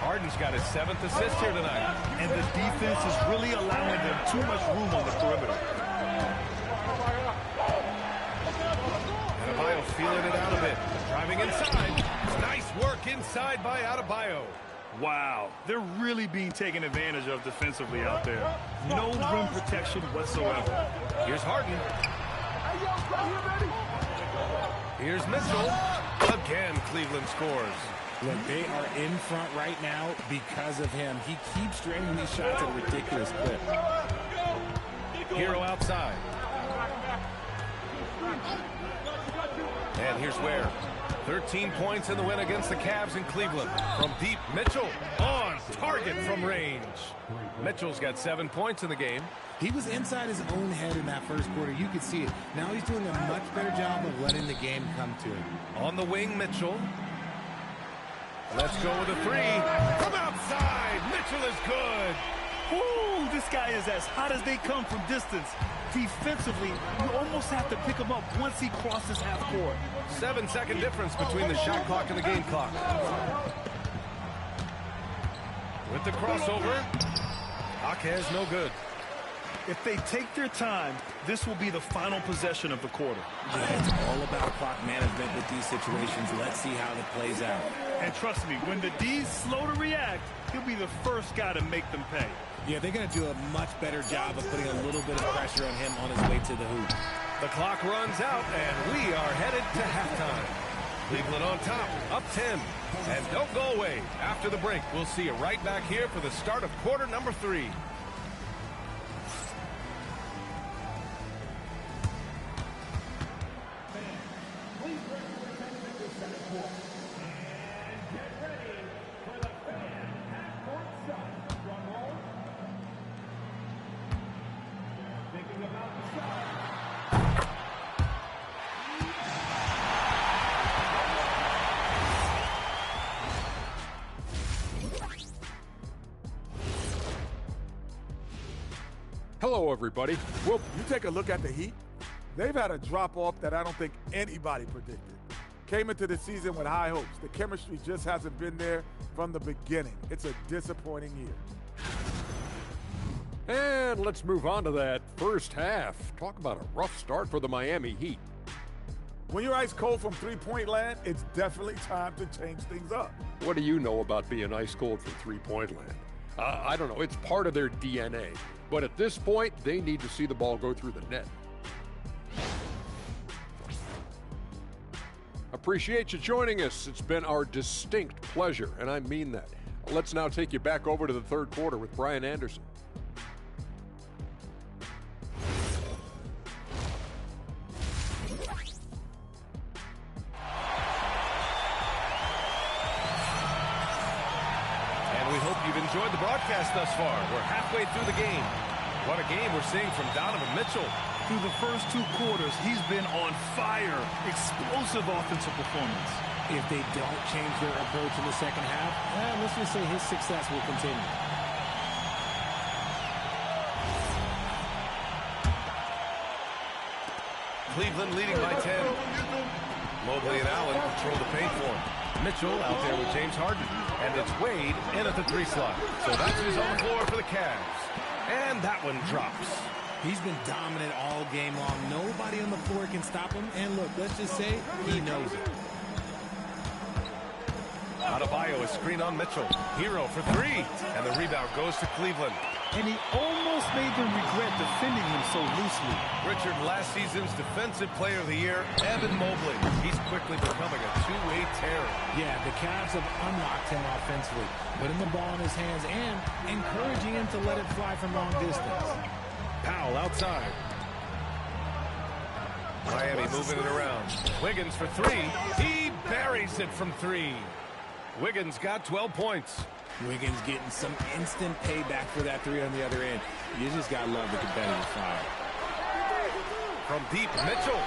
S14: Harden's got his 7th assist here tonight.
S15: And the defense is really allowing them too much room on the perimeter.
S14: Adebayo feeling it out a bit. Driving inside. Nice work inside by Adebayo.
S15: Wow, they're really being taken advantage of defensively out there. No rim protection whatsoever.
S14: Here's Harden. Here's Mitchell. Again, Cleveland scores.
S16: Look, they are in front right now because of him. He keeps draining these shots at a ridiculous clip.
S14: Hero outside. And here's Ware. 13 points in the win against the Cavs in Cleveland. From deep, Mitchell on target from range. Mitchell's got 7 points in the game.
S16: He was inside his own head in that first quarter. You could see it. Now he's doing a much better job of letting the game come to him.
S14: On the wing, Mitchell. Let's go with a 3. From outside, Mitchell is good.
S15: Ooh, this guy is as hot as they come from distance. Defensively, you almost have to pick him up once he crosses half court.
S14: 7-second difference between the shot clock and the game clock. With the crossover, Jaquez no good.
S15: If they take their time, this will be the final possession of the quarter.
S16: Yeah, it's all about clock management with these situations. Let's see how it plays out.
S15: And trust me, when the D's slow to react, he'll be the first guy to make them pay.
S16: Yeah, they're going to do a much better job of putting a little bit of pressure on him on his way to the hoop.
S14: The clock runs out, and we are headed to halftime. Cleveland on top, up 10. And don't go away. After the break, we'll see you right back here for the start of quarter number 3.
S9: Hello, everybody. Well,
S10: you take a look at the Heat. They've had a drop-off that I don't think anybody predicted. Came into the season with high hopes. The chemistry just hasn't been there from the beginning. It's a disappointing year.
S9: And let's move on to that first half. Talk about a rough start for the Miami Heat.
S10: When you're ice cold from three-point land, it's definitely time to change things up.
S9: What do you know about being ice cold from three-point land? I don't know. It's part of their DNA. But at this point, they need to see the ball go through the net. Appreciate you joining us. It's been our distinct pleasure, and I mean that. Let's now take you back over to the third quarter with Brian Anderson.
S14: enjoyed the broadcast thus far. We're halfway through the game. What a game we're seeing from Donovan Mitchell.
S15: Through the first 2 quarters, he's been on fire. Explosive offensive performance.
S16: If they don't change their approach in the second half, let's just say his success will continue.
S14: Cleveland leading by 10. Mobley and Allen control the paint for him. Mitchell out there with James Harden. And it's Wade in at the 3 slot. So that's who's on the floor for the Cavs. And that one drops.
S16: He's been dominant all game long. Nobody on the floor can stop him. And look, let's just say he knows it.
S14: Adebayo is screen on Mitchell. Hero for 3. And the rebound goes to Cleveland.
S15: And he almost made them regret defending him so loosely.
S14: Richard, last season's Defensive Player of the Year, Evan Mobley. He's quickly becoming a two-way terror.
S16: Yeah, the Cavs have unlocked him offensively, putting the ball in his hands and encouraging him to let it fly from long distance.
S14: Powell outside. Miami moving it around. Wiggins for 3. He buries it from 3. Wiggins got 12 points.
S16: Wiggins getting some instant payback for that 3 on the other end. You just got to love the competitive fire.
S14: From deep, Mitchell.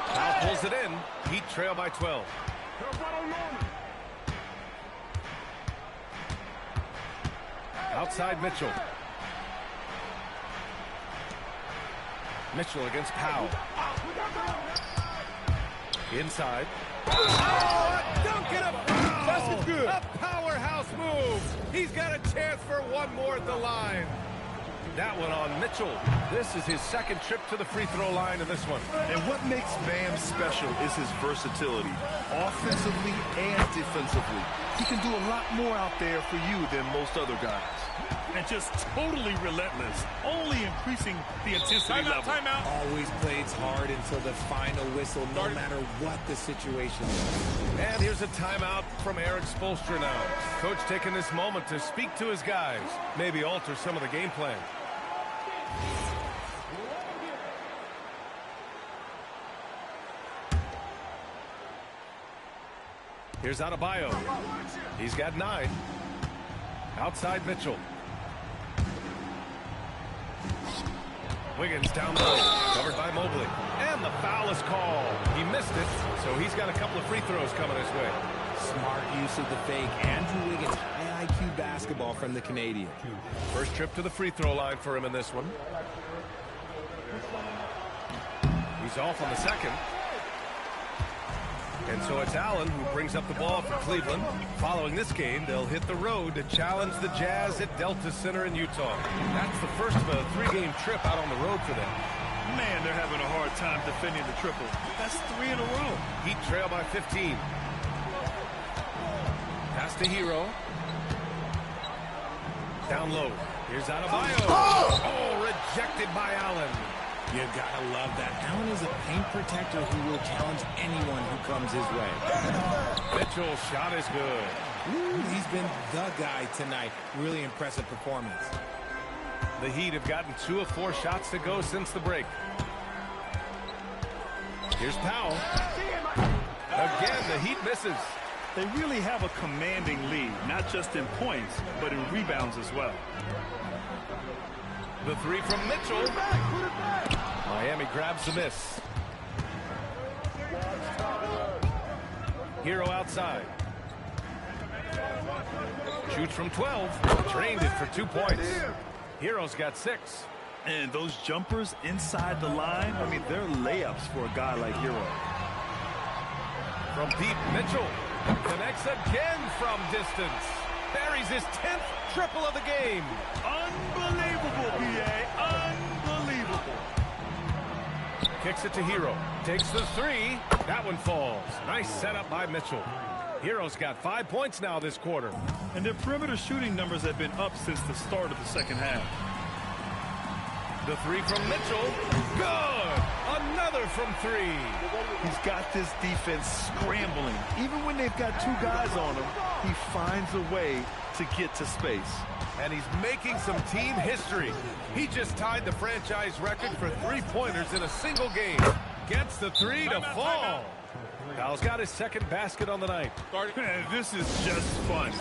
S14: Powell pulls it in. Heat trail by 12. Outside Mitchell. Mitchell against Powell. Inside. Oh, a dunk and a foul! That's good. A powerhouse move. He's got a chance for one more at the line. That one on Mitchell. This is his second trip to the free throw line in this one.
S15: And what makes Bam special is his versatility, offensively and defensively. He can do a lot more out there for you than most other guys. And just totally relentless, only increasing the intensity level.
S16: Timeout. Always plays hard until the final whistle, no matter what the situation is.
S14: And here's a timeout from Eric Spoelstra now. Coach taking this moment to speak to his guys, maybe alter some of the game plan. Here's Adebayo. He's got 9. Outside Mitchell. Wiggins down low, covered by Mobley. And the foul is called. He missed it, so he's got a couple of free throws coming his way.
S16: Smart use of the fake. Andrew Wiggins, high IQ basketball from the Canadian.
S14: First trip to the free throw line for him in this one. He's off on the second. And so it's Allen who brings up the ball for Cleveland. Following this game, they'll hit the road to challenge the Jazz at Delta Center in Utah. That's the first of a 3-game trip out on the road for them.
S15: Man, they're having a hard time defending the triple. That's 3 in a row.
S14: Heat trail by 15. Pass to Hero. Down low. Here's Adebayo. Oh, rejected by Allen.
S16: You gotta love that. Allen is a paint protector who will challenge anyone who comes his way.
S14: Mitchell's shot is good.
S16: Ooh, he's been the guy tonight. Really impressive performance.
S14: The Heat have gotten 2 of 4 shots to go since the break. Here's Powell. Again, the Heat misses.
S15: They really have a commanding lead, not just in points, but in rebounds as well.
S14: The 3 from Mitchell. Miami grabs the miss. Hero outside. Shoots from 12. Drained it for 2 points. Hero's got 6.
S15: And those jumpers inside the line, I mean, they're layups for a guy like Hero.
S14: From deep, Mitchell connects again from distance. Buries his 10th triple of the game.
S15: Unbelievable, PA. Unbelievable.
S14: Kicks it to Hero. Takes the 3. That one falls. Nice setup by Mitchell. Hero's got 5 points now this quarter.
S15: And their perimeter shooting numbers have been up since the start of the second half.
S14: The 3 from Mitchell. Good. Another from 3.
S15: He's got this defense scrambling. Even when they've got 2 guys on him, he finds a way to get to space.
S14: And he's making some team history. He just tied the franchise record for 3-pointers in a single game. Gets the 3 to fall. Powell's got his second basket on the night.
S15: This is just fun.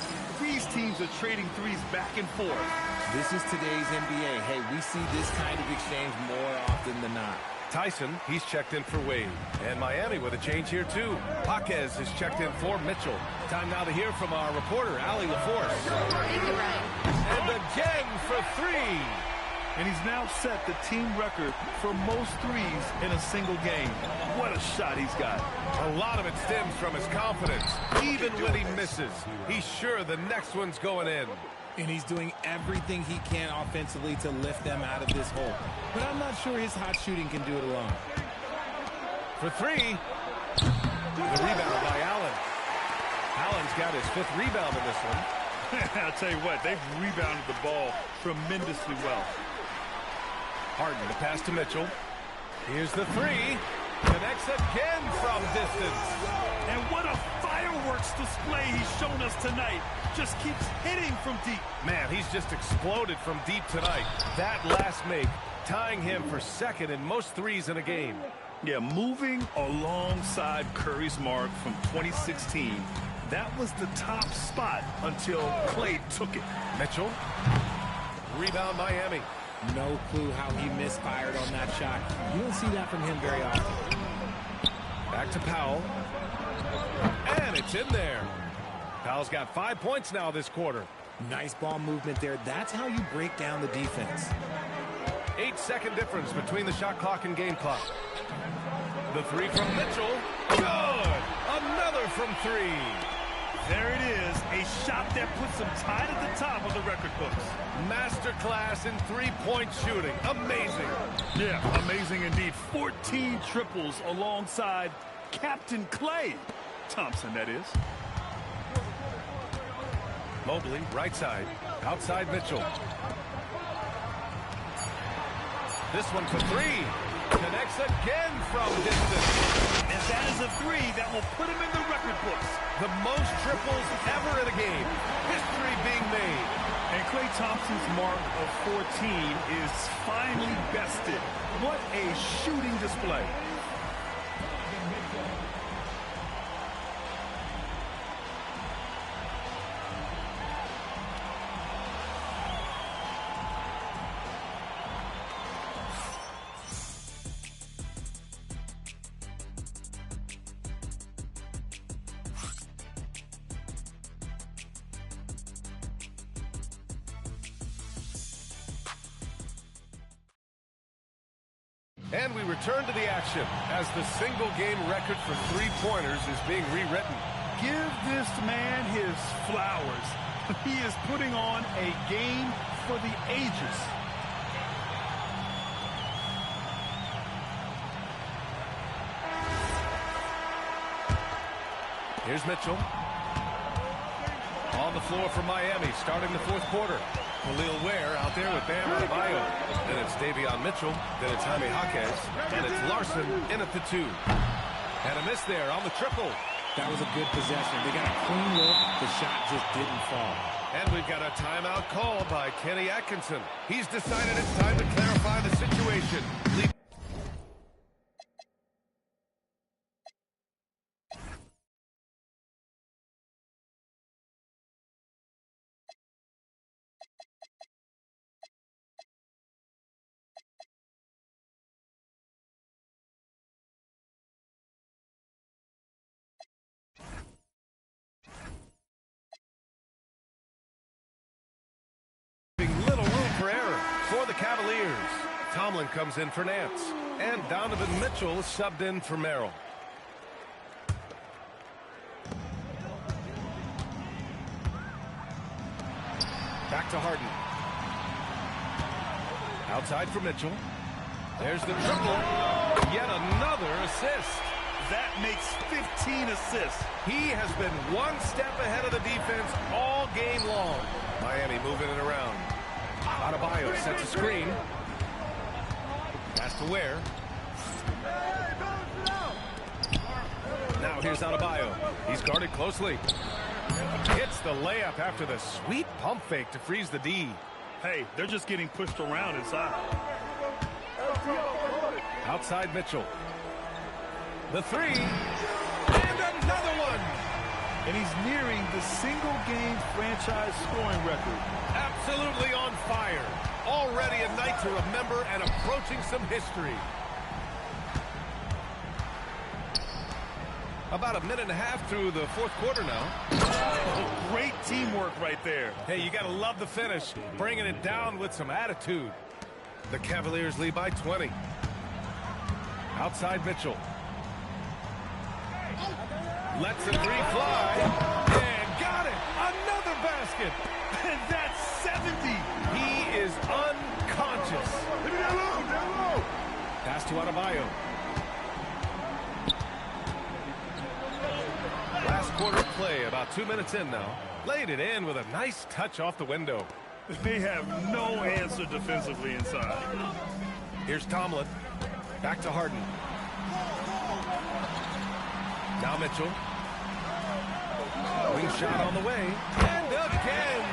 S15: These teams are trading threes back and forth.
S16: This is today's NBA. Hey, we see this kind of exchange more often than not.
S14: Tyson, he's checked in for Wade. And Miami with a change here, too. Jaquez is checked in for Mitchell. Time now to hear from our reporter, Allie LaForce. And again for three.
S15: And he's now set the team record for most threes in a single game. What a shot he's got.
S14: A lot of it stems from his confidence. Even when he misses, he's sure the next one's going in.
S16: And he's doing everything he can offensively to lift them out of this hole. But I'm not sure his hot shooting can do it alone.
S14: For three, the rebound by Allen. Allen's got his 5th rebound in this one.
S15: I'll tell you what, they've rebounded the ball tremendously well.
S14: Harden to pass to Mitchell. Here's the three. Connects again from distance.
S15: And what a fireworks display he's shown us tonight. Just keeps hitting from deep.
S14: Man, he's just exploded from deep tonight. That last make, tying him for 2nd in most threes in a game.
S15: Yeah, moving alongside Curry's mark from 2016. That was the top spot until Klay took it.
S14: Mitchell. Rebound Miami.
S16: No clue how he misfired on that shot. You don't see that from him very often.
S14: Back to Powell. And it's in there. Powell's got 5 points now this quarter.
S16: Nice ball movement there. That's how you break down the defense.
S14: 8-second difference between the shot clock and game clock. The three from Mitchell. Good! Another from three.
S15: There it is, a shot that puts him tied at the top of the record books.
S14: Masterclass in three-point shooting. Amazing.
S15: Yeah, amazing indeed. 14 triples alongside Captain Klay Thompson, that is.
S14: Mobley, right side. Outside Mitchell. This one for three. Connects again from distance.
S15: And that is a three that will put him in the record books.
S14: The most triples ever in a game. History being made.
S15: And Klay Thompson's mark of 14 is finally bested. What a shooting display.
S14: And we return to the action as the single-game record for three-pointers is being rewritten.
S15: Give this man his flowers. He is putting on a game for the ages.
S14: Here's Mitchell. On the floor for Miami, starting the fourth quarter. Khalil Ware out there with Bam Adebayo. Then it's Davion Mitchell. Then it's Jaime Jaquez. And it's Larson in at the two. And a miss there on the triple.
S16: That was a good possession. They got a clean look. The shot just didn't fall.
S14: And we've got a timeout called by Kenny Atkinson. He's decided it's time to clarify the situation. Little room for error for the Cavaliers. Tomlin comes in for Nance. And Donovan Mitchell subbed in for Merrill. Back to Harden. Outside for Mitchell. There's the triple. Yet another assist.
S15: That makes 15 assists.
S14: He has been one step ahead of the defense all game long. Miami moving it around. Adebayo sets a screen. Pass to Ware. Now here's Adebayo. He's guarded closely. Hits the layup after the sweet pump fake to freeze the D.
S15: Hey, they're just getting pushed around inside.
S14: Outside Mitchell. The three. And another one.
S15: and he's nearing the single-game franchise scoring record.
S14: Absolutely on fire. Already a night to remember and approaching some history. About a minute and a half through the fourth quarter now.
S15: Oh, great teamwork right there.
S14: Hey, you got to love the finish. Bringing it down with some attitude. The Cavaliers lead by 20. Outside Mitchell. Lets the three fly. And got it. Another basket.
S15: And that's 70.
S14: He is unconscious.
S11: Down low.
S14: Pass to Adebayo. Last quarter play, about 2 minutes in now. Laid it in with a nice touch off the window.
S15: They have no answer defensively inside.
S14: Here's Tomlin. Back to Harden. Now Mitchell. Wing shot on the way. And again.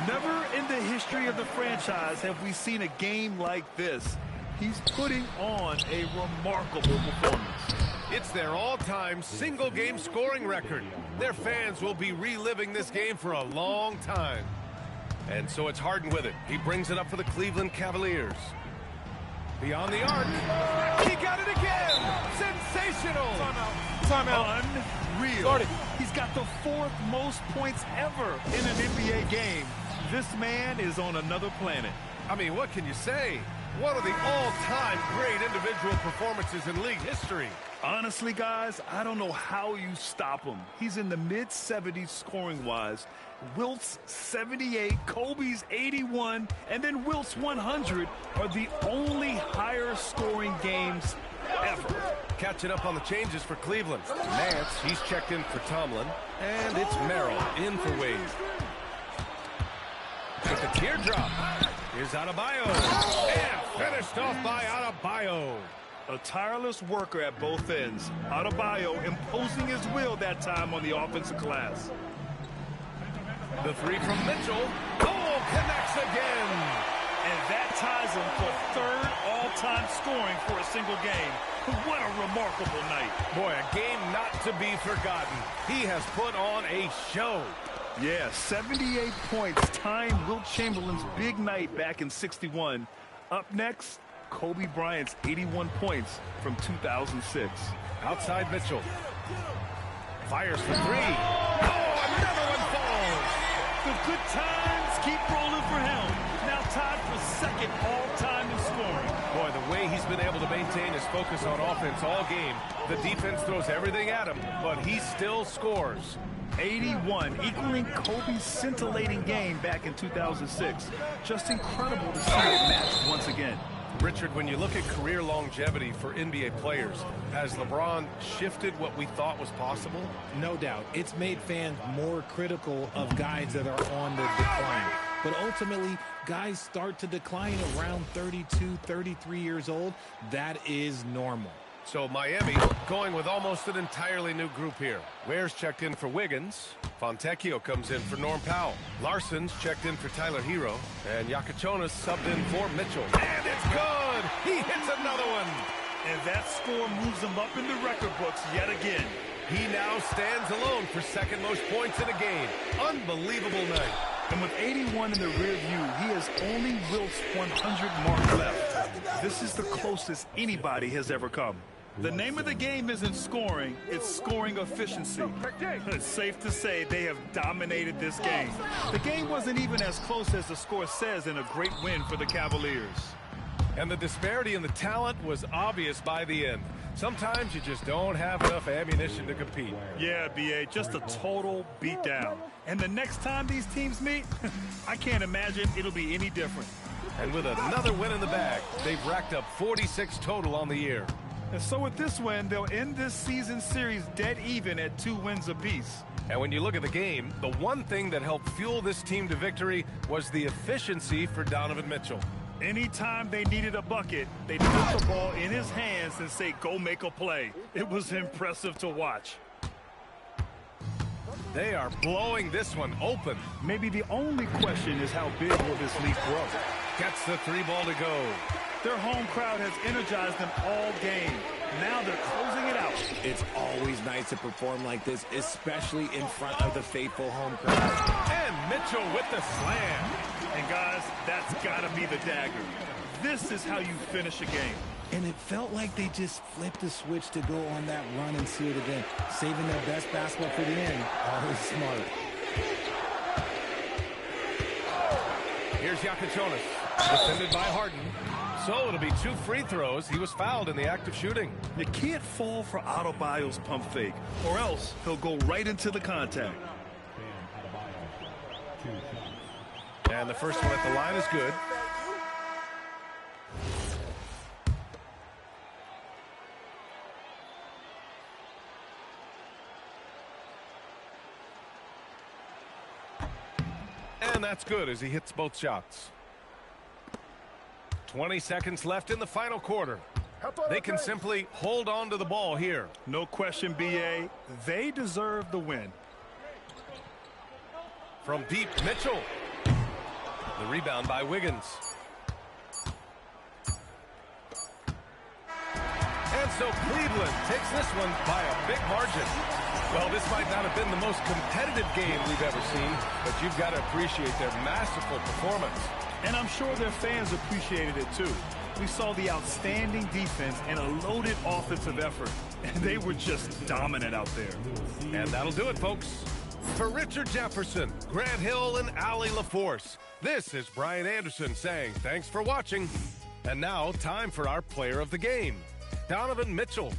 S15: Never in the history of the franchise have we seen a game like this. He's putting on a remarkable performance.
S14: It's their all-time single-game scoring record. Their fans will be reliving this game for a long time. And so it's Harden with it. He brings it up for the Cleveland Cavaliers. Beyond the arc. He got it again. Sensational.
S15: Timeout. Unreal. He's got the 4th most points ever in an NBA game. This man is on another planet.
S14: I mean, what can you say? One of the all-time great individual performances in league history.
S15: Honestly, guys, I don't know how you stop him. He's in the mid-70s scoring-wise. Wilt's 78, Kobe's 81, and then Wilt's 100 are the only higher-scoring games ever.
S14: Catching up on the changes for Cleveland. Nance, he's checked in for Tomlin. And it's Merrill in for Wade. With the teardrop. Here's Adebayo. And finished off by Adebayo.
S15: A tireless worker at both ends. Adebayo imposing his will that time on the offensive glass.
S14: The three from Mitchell. Oh, connects again.
S15: And that ties him for 3rd all-time scoring for a single game. What a remarkable night.
S14: Boy, a game not to be forgotten. He has put on a show.
S15: Yeah, 78 points, tying Wilt Chamberlain's big night back in '61. Up next, Kobe Bryant's 81 points from 2006.
S14: Outside Mitchell. Fires for 3. Oh, another one falls.
S15: The good times keep rolling for him. Now tied for 2nd all-time in scoring.
S14: Boy, the way he's been able to maintain his focus on offense all game. The defense throws everything at him, but he still scores.
S15: 81, equaling Kobe's scintillating game back in 2006. Just incredible to see it matched once again.
S14: Richard, when you look at career longevity for NBA players, has LeBron shifted what we thought was possible?
S16: No doubt. It's made fans more critical of guys that are on the decline. But ultimately, guys start to decline around 32, 33 years old. That is normal.
S14: So Miami going with almost an entirely new group here. Ware's checked in for Wiggins. Fontecchio comes in for Norm Powell. Larson's checked in for Tyler Hero. And Yakachonas subbed in for Mitchell. And it's good! He hits another one!
S15: And that score moves him up in the record books yet again.
S14: He now stands alone for 2nd most points in a game. Unbelievable night.
S15: And with 81 in the rear view, he has only Wilt's 100 mark left. This is the closest anybody has ever come. The name of the game isn't scoring, it's scoring efficiency. It's safe to say they have dominated this game. The game wasn't even as close as the score says in a great win for the Cavaliers.
S14: And the disparity in the talent was obvious by the end. Sometimes you just don't have enough ammunition to compete.
S15: Yeah, B.A., just a total beatdown. And the next time these teams meet, I can't imagine it'll be any different.
S14: And with another win in the bag, they've racked up 46 total on the year.
S15: And so with this win, they'll end this season series dead even at 2 wins apiece.
S14: And when you look at the game, the one thing that helped fuel this team to victory was the efficiency for Donovan Mitchell.
S15: Anytime they needed a bucket, they'd put the ball in his hands and say, go make a play. It was impressive to watch.
S14: They are blowing this one open.
S15: Maybe the only question is how big will this lead grow?
S14: Gets the 3 ball to go.
S15: Their home crowd has energized them all game. Now they're closing it out.
S16: It's always nice to perform like this, especially in front of the faithful home crowd.
S14: And Mitchell with the slam.
S15: And guys, that's got to be the dagger. This is how you finish a game.
S16: And it felt like they just flipped the switch to go on that run and see it again. Saving their best basketball for the end. Always smart.
S14: Here's Yakachionis, defended by Harden. So it'll be 2 free throws. He was fouled in the act of shooting.
S15: You can't fall for Adebayo's pump fake, or else he'll go right into the contact.
S14: And the first one at the line is good. And that's good as he hits both shots. 20 seconds left in the final quarter. They can simply hold on to the ball here.
S15: No question, B.A. They deserve the win.
S14: From deep, Mitchell. The rebound by Wiggins. And so Cleveland takes this one by a big margin. Well, this might not have been the most competitive game we've ever seen, but you've got to appreciate their masterful performance.
S15: And I'm sure their fans appreciated it too. We saw the outstanding defense and a loaded offensive effort, and they were just dominant out there.
S14: And that'll do it, folks. For Richard Jefferson, Grant Hill, and Allie LaForce, this is Brian Anderson saying thanks for watching. And now, time for our player of the game, Donovan Mitchell.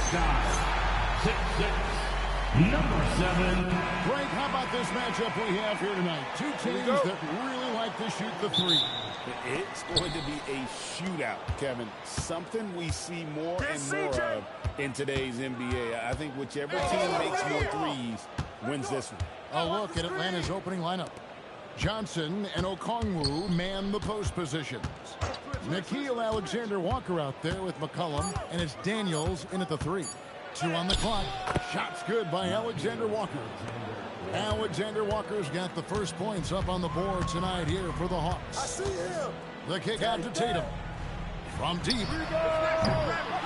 S2: Scott, 6'6", number 7. Greg, how about this matchup we have here tonight? Two teams that really like to shoot the three.
S6: It's going to be a shootout, Kevin. Something we see more and more of in today's NBA. I think whichever team makes more threes wins this one.
S2: A look at Atlanta's opening lineup. Johnson and Okongwu man the post positions. Nickeil Alexander-Walker out there with McCollum, and it's Daniels in at the 3. 2 on the clock. Shots good by Alexander-Walker. Alexander-Walker's got the first points up on the board tonight here for the Hawks. I see him. The kick out to Tatum. From deep.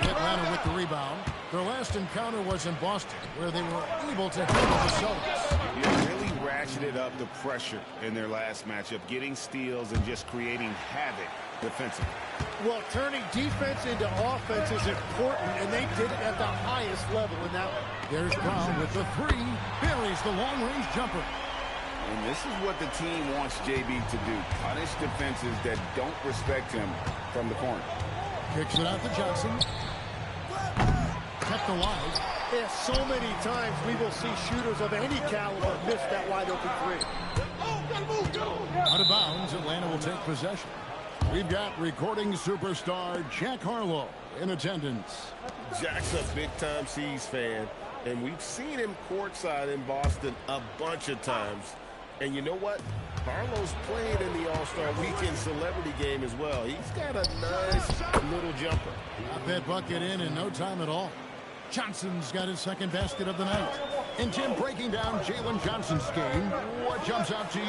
S2: Atlanta with the rebound. Their last encounter was in Boston, where they were able to handle the Celtics.
S6: You really
S12: ratcheted up the pressure in their last matchup, getting steals and just creating havoc defensively.
S3: Well, turning defense into offense is important, and they did it at the highest level in that one.
S2: There's Brown with the three. Buries the long-range jumper.
S12: And this is what the team wants JB to do. Punish defenses that don't respect him from the corner.
S2: Kicks it out to Johnson. Kept alive.
S3: Yeah, so many times we will see shooters of any caliber miss that wide-open three.
S2: Out of bounds, Atlanta will take possession. We've got recording superstar Jack Harlow in attendance.
S12: Jack's a big-time C's fan, and we've seen him courtside in Boston a bunch of times. And you know what? Harlow's played in the All-Star Weekend celebrity game as well. He's got a nice little jumper.
S2: Got that bucket in no time at all. Johnson's got his second basket of the night. And Tim, breaking down Jalen Johnson's game, what jumps out to you?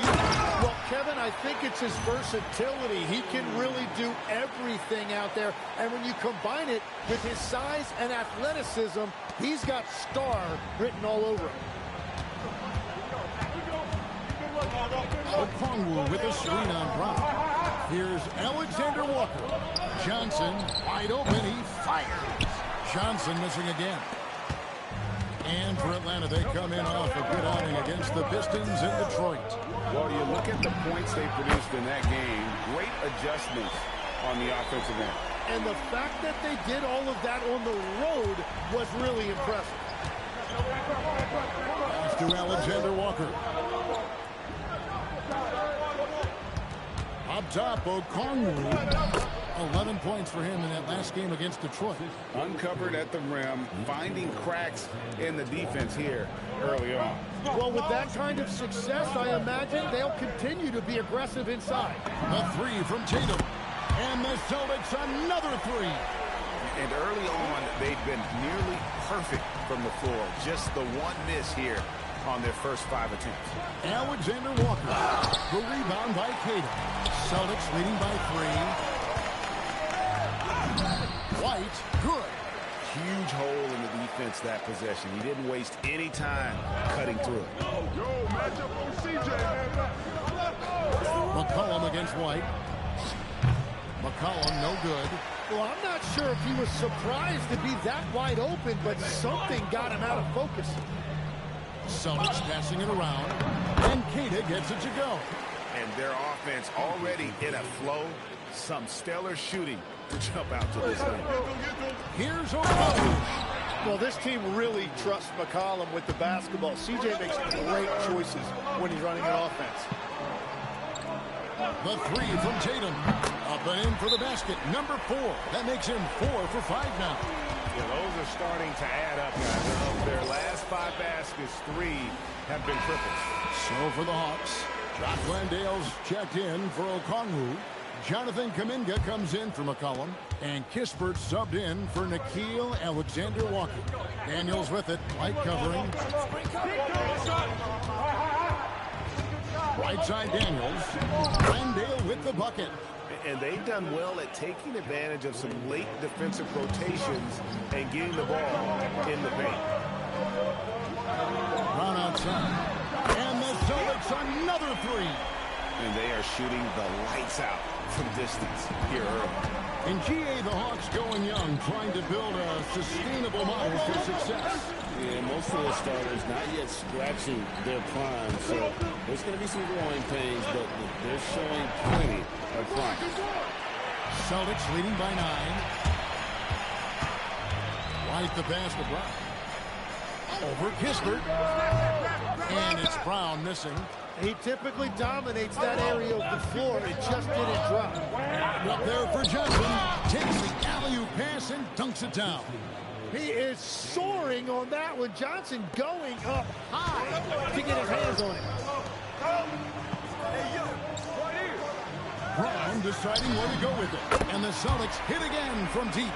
S3: Well, Kevin, I think it's his versatility. He can really do everything out there. And when you combine it with his size and athleticism, he's got star written all over him.
S2: Okongwu with a screen on Brown. Here's Alexander Walker. Johnson wide open. He fires. Johnson missing again. And for Atlanta, they come in off a good outing against the Pistons in Detroit.
S12: Well, you look at the points they produced in that game. Great adjustments on the offensive end.
S3: And the fact that they did all of that on the road was really impressive.
S2: Pass to Alexander Walker. Up top, Okongwu. 11 points for him in that last game against Detroit.
S12: Uncovered at the rim, finding cracks in the defense here early on.
S3: Well, with that kind of success, I imagine they'll continue to be aggressive inside.
S2: A three from Tatum. And the Celtics another three.
S12: And early on, they've been nearly perfect from the floor. Just the one miss here on their first 5 attempts.
S2: Alexander Walker. The rebound by Tatum. Celtics leading by 3. White, good.
S12: Huge hole in the defense that possession. He didn't waste any time cutting through it.
S11: Yo, match up on CJ, man.
S2: McCollum against White. McCollum, no good.
S3: Well, I'm not sure if he was surprised to be that wide open, but something got him out of focus.
S2: Celtics passing it around, and Keita gets it to go.
S12: And their offense already in a flow. Some stellar shooting to jump out to this lead.
S2: Here's Okongwu.
S3: Well, this team really trusts McCollum with the basketball. CJ makes great choices when he's running an offense.
S2: The three from Tatum. Up and in for the basket. Number 4. That makes him 4 for 5 now.
S8: Yeah, those are starting to add up, guys. Of their last 5 baskets, 3 have been triples.
S2: So for the Hawks, Jock Landale's checked in for Okongwu. Jonathan Kuminga comes in for McCollum. And Kispert subbed in for Nickeil Alexander-Walker. Daniels with it. Light covering. Right side Daniels. Landale with the bucket.
S8: And they've done well at taking advantage of some late defensive rotations and getting the ball in the paint.
S2: Brown outside. And the Celtics another 3.
S12: And they are shooting the lights out from distance here early.
S2: In GA, the Hawks going young, trying to build a sustainable model for success.
S12: Yeah, most of the starters not yet scratching their prime, so there's going to be some growing pains, but they're showing plenty of prime.
S2: Celtics leading by 9. White the pass to Brown. Over Kispert. And it's Brown missing.
S3: He typically dominates that area of the floor. It just didn't drop.
S2: Up there for Johnson. Takes the alley-oop pass and dunks it down.
S3: He is soaring on that one. Johnson going up high to get his hands on it.
S2: Brown deciding where to go with it. And the Celtics hit again from deep.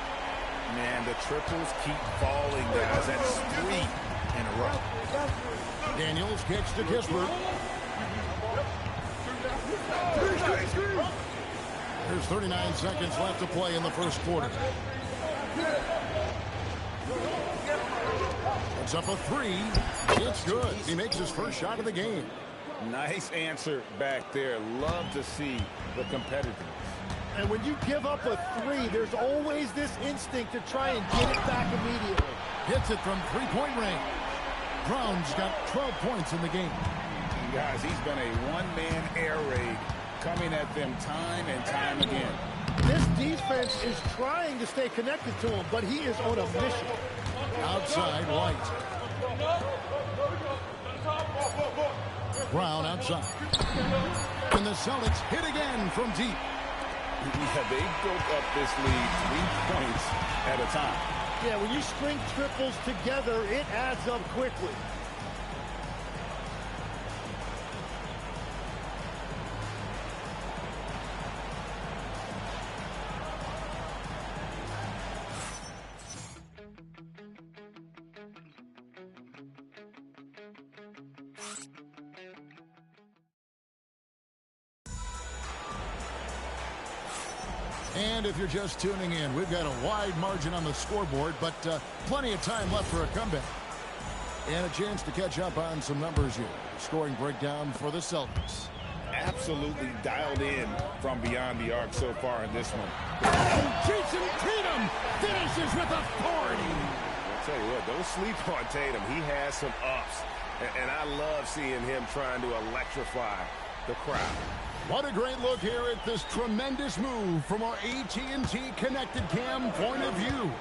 S8: Man, the triples keep falling, guys. That's 3 in a row.
S2: Daniels kicks to Kispert. There's 39 seconds left to play in the first quarter. It's up a 3. It's good. He makes his first shot of the game.
S8: Nice answer back there. Love to see the competitiveness.
S3: And when you give up a three, there's always this instinct to try and get it back immediately.
S2: Hits it from three-point range. Brown's got 12 points in the game.
S8: Guys, he's been a one-man air raid coming at them time and time again.
S3: This defense is trying to stay connected to him, but he is on a mission.
S2: Outside, White. Brown outside. And the Celtics hit again from deep.
S8: Yeah, they built up this lead 3 points at a time.
S3: Yeah, when you string triples together, it adds up quickly.
S2: And if you're just tuning in, we've got a wide margin on the scoreboard, but plenty of time left for a comeback. And a chance to catch up on some numbers here. Scoring breakdown for the Celtics.
S8: Absolutely dialed in from beyond the arc so far in this one.
S2: Jason Tatum finishes with authority.
S12: I'll tell you what, don't sleep on Tatum. He has some ups. And I love seeing him trying to electrify the crowd.
S2: What a great look here at this tremendous move from our AT&T Connected Cam point of view.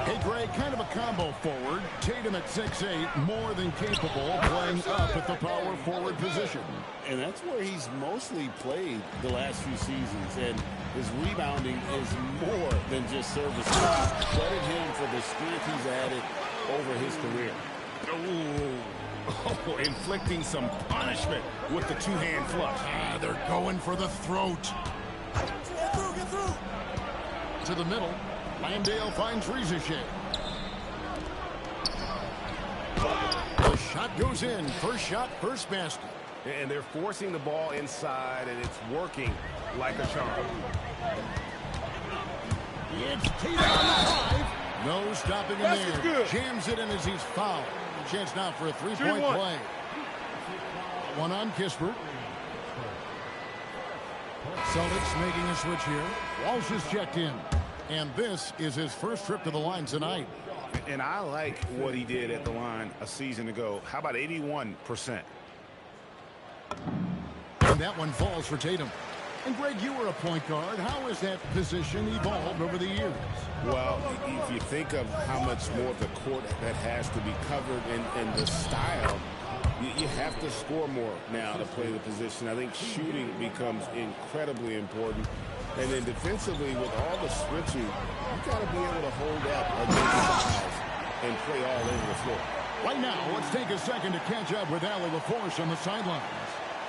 S2: Hey, Greg, kind of a combo forward. Tatum at 6'8", more than capable, playing up at the power forward position.
S6: And that's where he's mostly played the last few seasons. And his rebounding is more than just serviceable. Credit him for the strength he's added over his career.
S8: Oh, inflicting some punishment with the two-hand flush.
S2: They're going for the throat.
S3: Get through.
S2: To the middle. Landale finds Rizachet. The shot goes in. First shot, first basket.
S12: And they're forcing the ball inside, and it's working like a charm.
S2: It's Tatum on the drive. No stopping him there. Jams it in as he's fouled. Chance now for a three-point play. One on Kispert. Celtics making a switch here. Walsh is checked in. And this is his first trip to the line tonight.
S8: And I like what he did at the line a season ago. How about 81%?
S2: And that one falls for Tatum. And Greg, you were a point guard. How has that position evolved over the years?
S6: Well, if you think of how much more of the court that has to be covered and the style, you have to score more now to play the position. I think shooting becomes incredibly important. And then defensively, with all the switching, you got to be able to hold up against guys and play all over the floor.
S2: Right now, let's take a second to catch up with Allie LaForce on the sidelines.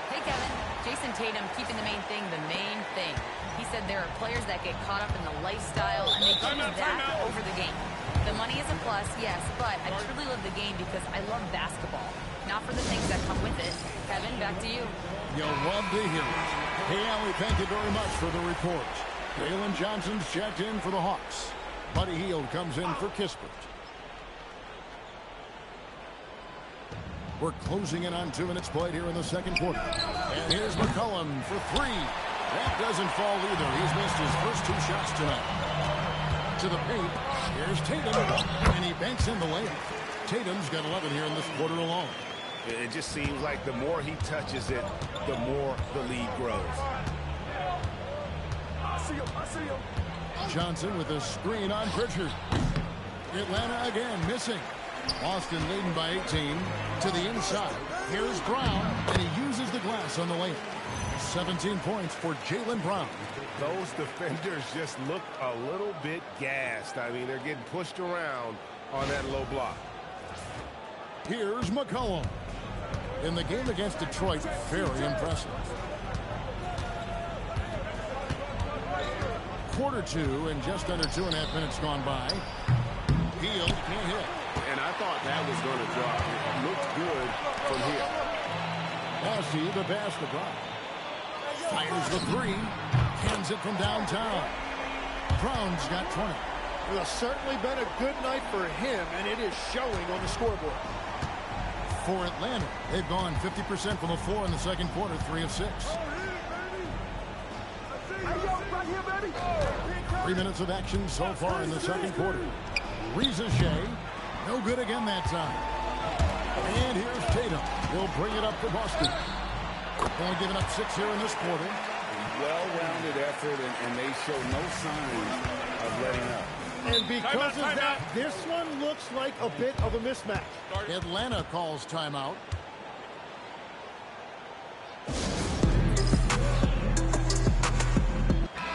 S5: Hey, Kevin. Jason Tatum keeping the main thing the main thing. He said there are players that get caught up in the lifestyle and they choose that over the game. The money is a plus, yes, but I truly love the game because I love basketball, not for the things that come with it. Kevin, back to you.
S2: You'll love to hear it. Hey, Allie, thank you very much for the report. Jalen Johnson's checked in for the Hawks. Buddy Hield comes in for Kispert. We're closing in on 2 minutes played here in the second quarter. And here's McCollum for three. That doesn't fall either. He's missed his first 2 shots tonight. To the paint. Here's Tatum. And he banks in the layup. Tatum's got 11 here in this quarter alone.
S12: It just seems like the more he touches it, the more the lead grows.
S3: I see him.
S2: Johnson with a screen on Pritchard. Atlanta again missing. Boston leading by 18 to the inside. Here's Brown, and he uses the glass on the layup. 17 points for Jaylen Brown.
S12: Those defenders just look a little bit gassed. I mean, they're getting pushed around on that low block.
S2: Here's McCollum. In the game against Detroit, very impressive. Quarter 2 and just under 2.5 minutes gone by. Hield can't hit.
S6: And I thought that was going to drop. It looked good from here.
S2: Massey, the pass to Brown. Fires the three. Hands it from downtown. Brown's got 20.
S3: Well, it's certainly been a good night for him, and it is showing on the scoreboard.
S2: for Atlanta, they've gone 50% from the floor in the second quarter, 3 of 6. 3 minutes of action so far in the second quarter. Reza Shea, no good again that time. And here's Tatum. He'll bring it up for Boston. Only giving up 6 here in this quarter.
S8: Well-rounded effort, and they show no signs of letting up.
S3: And because of that, this one looks like a bit of a mismatch.
S2: Atlanta calls timeout.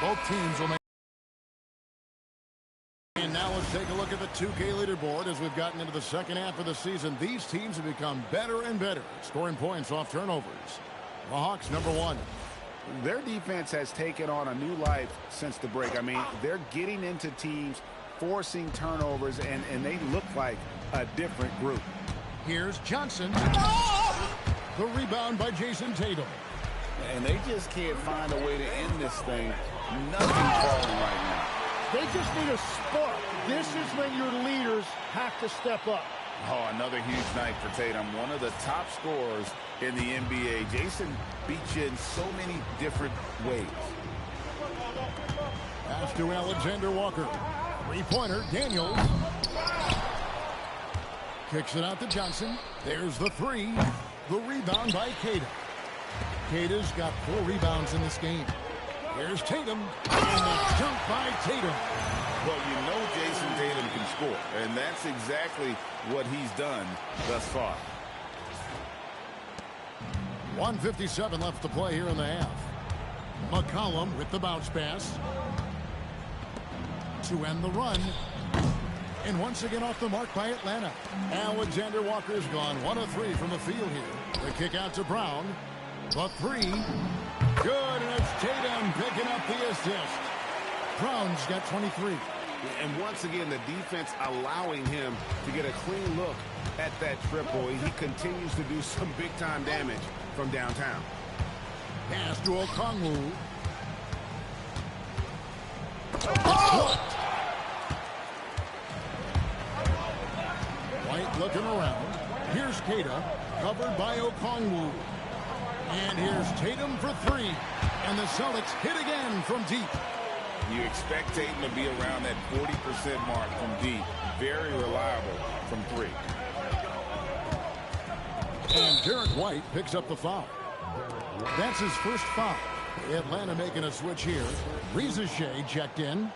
S2: Both teams will make. And now let's take a look at the 2K leaderboard as we've gotten into the second half of the season. These teams have become better and better, scoring points off turnovers. The Hawks, number 1.
S8: Their defense has taken on a new life since the break. I mean, they're getting into teams, forcing turnovers, and they look like a different group.
S2: Here's Johnson. The rebound by Jason Tatum.
S8: And they just can't find a way to end this thing. Nothing falling right now.
S3: They just need a spark. This is when your leaders have to step up.
S8: Oh, another huge night for Tatum. One of the top scorers in the NBA. Jason beats you in so many different ways.
S2: Pass to Alexander Walker. Three-pointer, Daniels. Kicks it out to Johnson. There's the 3. The rebound by Queta. Queta's got 4 rebounds in this game. Here's Tatum. And the dunk by Tatum.
S8: Well, you know Jason Tatum can score, and that's exactly what he's done thus far.
S2: 1:57 left to play here in the half. McCollum with the bounce pass to end the run. And once again off the mark by Atlanta. Alexander Walker's gone 1 of 3 from the field here. The kick out to Brown. The 3. Good, and it's Tatum picking up the assist. Brown's got 23.
S8: And once again, the defense allowing him to get a clean look at that triple. He continues to do some big-time damage from downtown.
S2: Pass to Okongwu. White looking around. Here's Queta, covered by Okongwu. And here's Tatum for 3. And the Celtics hit again from deep.
S8: You expect Tatum to be around that 40% mark from deep. Very reliable from 3.
S2: And Derek White picks up the foul. That's his first foul. Atlanta making a switch here. Reza Shea checked in.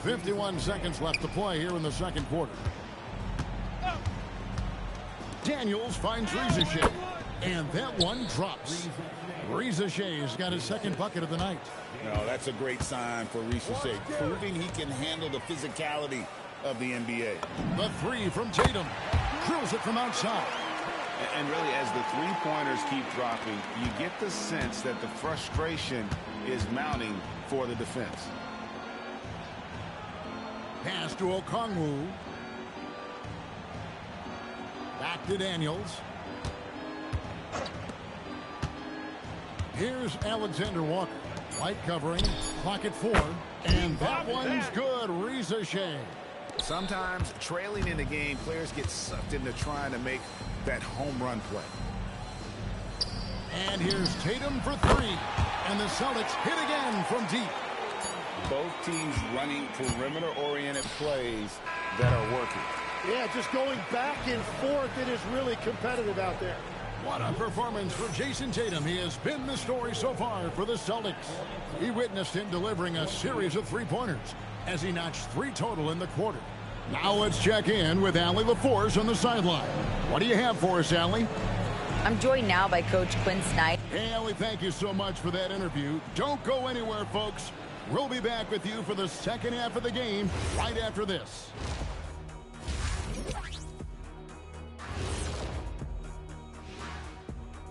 S2: .51 seconds left to play here in the second quarter. Daniels finds Reza Shea. And that one drops. Reza Shea's got his second bucket of the night.
S8: No, that's a great sign for Reza Shea, proving he can handle the physicality of the NBA.
S2: The 3 from Tatum. Drills it from outside.
S8: And really, as the three-pointers keep dropping, you get the sense that the frustration is mounting for the defense.
S2: Pass to Okongwu. Back to Daniels. Here's Alexander Walker. White covering. Clock at 4. And that one's good. Reza Shea.
S8: Sometimes trailing in the game, players get sucked into trying to make that home run play.
S2: And here's Tatum for 3. And the Celtics hit again from deep.
S8: Both teams running perimeter-oriented plays that are working.
S3: Yeah, just going back and forth. It is really competitive out there.
S2: What a performance for Jason Tatum. He has been the story so far for the Celtics. He witnessed him delivering a series of three-pointers as he notched 3 total in the quarter. Now let's check in with Allie LaForce on the sideline. What do you have for us, Allie?
S5: I'm joined now by Coach Quinn Snyder.
S2: Hey, Allie, thank you so much for that interview. Don't go anywhere, folks. We'll be back with you for the second half of the game right after this.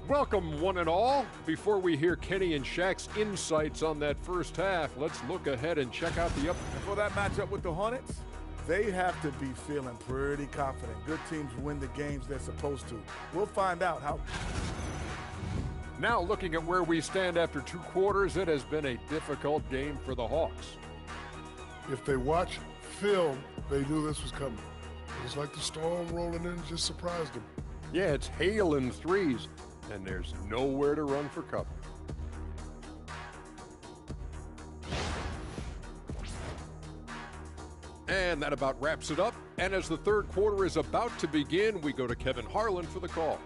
S9: Welcome, one and all. Before we hear Kenny and Shaq's insights on that first half, let's look ahead and check out the
S10: For that matchup with the Hornets, they have to be feeling pretty confident. Good teams win the games they're supposed to. We'll find out how.
S9: Now looking at where we stand after 2 quarters, it has been a difficult game for the Hawks.
S11: If they watch film, they knew this was coming. It was like the storm rolling in just surprised them.
S9: Yeah, it's hailing threes, and there's nowhere to run for cover. And that about wraps it up. And as the third quarter is about to begin, we go to Kevin Harlan for the call.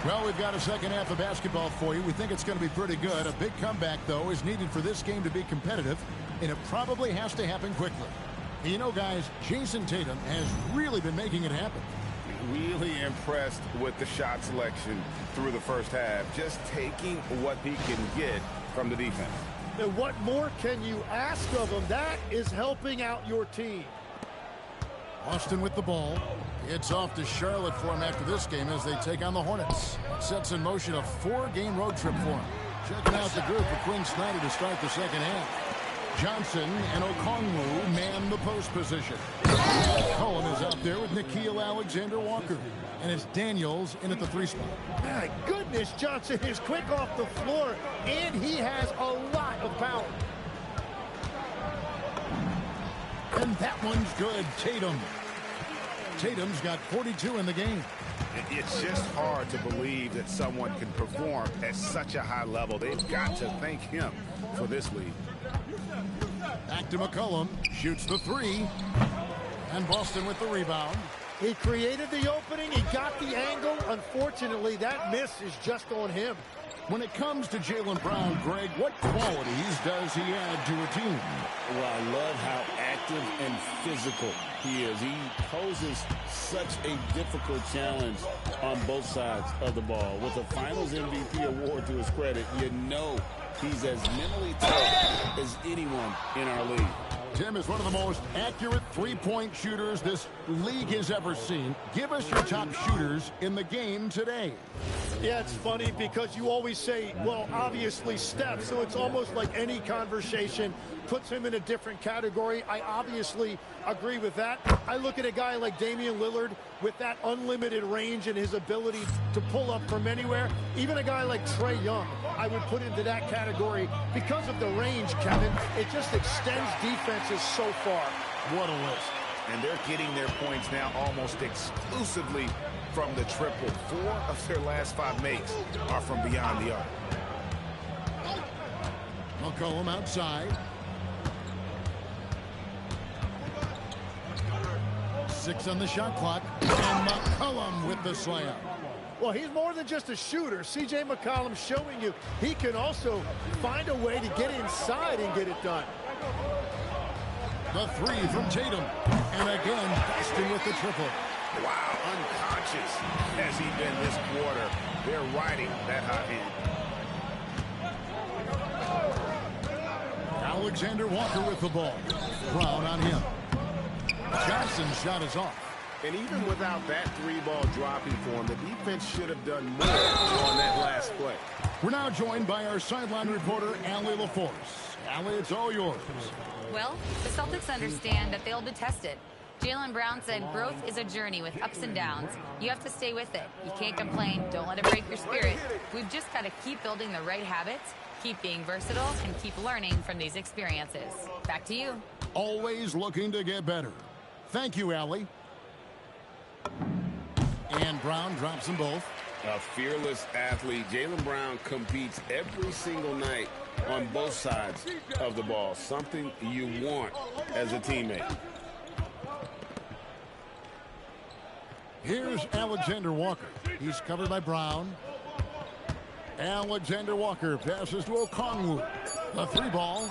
S2: Well, we've got a second half of basketball for you. We think it's going to be pretty good. A big comeback, though, is needed for this game to be competitive, and it probably has to happen quickly. And you know, guys, Jason Tatum has really been making it happen.
S8: Really impressed with the shot selection through the first half, just taking what he can get from the defense.
S17: And what more can you ask of him? That is helping out your team.
S2: Austin with the ball. It's off to Charlotte for him after this game as they take on the Hornets. Sets in motion a 4-game road trip for him. Checking out the group for Quinn Snyder to start the second half. Johnson and Okongwu man the post position. Cohen is out there with Nickeil Alexander-Walker. And it's Daniels in at the 3 spot.
S17: My goodness, Johnson is quick off the floor, and he has a lot of power.
S2: And that one's good. Tatum's got 42 in the game.
S8: It's just hard to believe that someone can perform at such a high level. They've got to thank him for this lead.
S2: Back to McCollum. Shoots the 3. And Boston with the rebound.
S17: He created the opening. He got the angle. Unfortunately, that miss is just on him.
S2: When it comes to Jaylen Brown, Greg, what qualities does he add to a team?
S6: Well, I love how active and physical he is. He poses such a difficult challenge on both sides of the ball. With a Finals MVP award to his credit, you know he's as mentally tough as anyone in our league.
S2: Tim is one of the most accurate three-point shooters this league has ever seen. Give us your top shooters in the game today.
S17: Yeah, it's funny because you always say, well, obviously Steph, so it's almost like any conversation puts him in a different category. I obviously agree with that. I look at a guy like Damian Lillard with that unlimited range and his ability to pull up from anywhere. Even a guy like Trae Young, I would put into that category because of the range, Kevin. It just extends defenses so far.
S2: What a list.
S8: And they're getting their points now almost exclusively from the triple. 4 of their last 5 makes are from beyond the arc.
S2: McCollum outside. 6 on the shot clock. And McCollum with the slam.
S17: Well, he's more than just a shooter. C.J. McCollum showing you he can also find a way to get inside and get it done.
S2: The 3 from Tatum. And again, Boston with the triple.
S8: Wow, unconscious has he been this quarter. They're riding that hot hand.
S2: Alexander Walker with the ball. Brown on him. Johnson's shot is off.
S8: And even without that 3-ball dropping for him, the defense should have done more on that last play.
S2: We're now joined by our sideline reporter, Allie LaForce. Allie, it's all yours.
S5: Well, the Celtics understand that they'll be tested. Jaylen Brown said growth is a journey with ups and downs. You have to stay with it. You can't complain. Don't let it break your spirit. We've just got to keep building the right habits, keep being versatile, and keep learning from these experiences. Back to you.
S2: Always looking to get better. Thank you, Allie. And Brown drops them both.
S6: A fearless athlete. Jaylen Brown competes every single night on both sides of the ball. Something you want as a teammate.
S2: Here's Alexander Walker. He's covered by Brown. Alexander Walker passes to Okongwu. The 3-ball.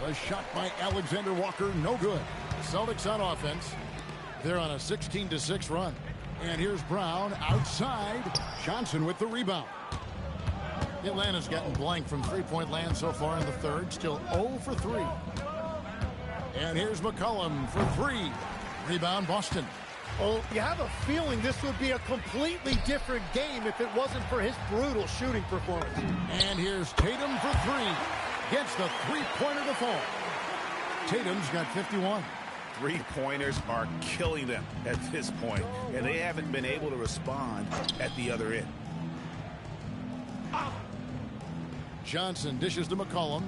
S2: A shot by Alexander Walker, no good. Celtics on offense. They're on a 16-6 run. And here's Brown outside. Johnson with the rebound. Atlanta's gotten blank from three-point land so far in the third. Still 0 for 3. And here's McCollum for 3. Rebound Boston.
S17: Well, you have a feeling this would be a completely different game if it wasn't for his brutal shooting performance.
S2: And here's Tatum for 3. Gets the 3-pointer to fall. Tatum's got 51.
S8: three-pointers are killing them at this point, and they haven't been able to respond at the other end.
S2: Johnson dishes to McCollum.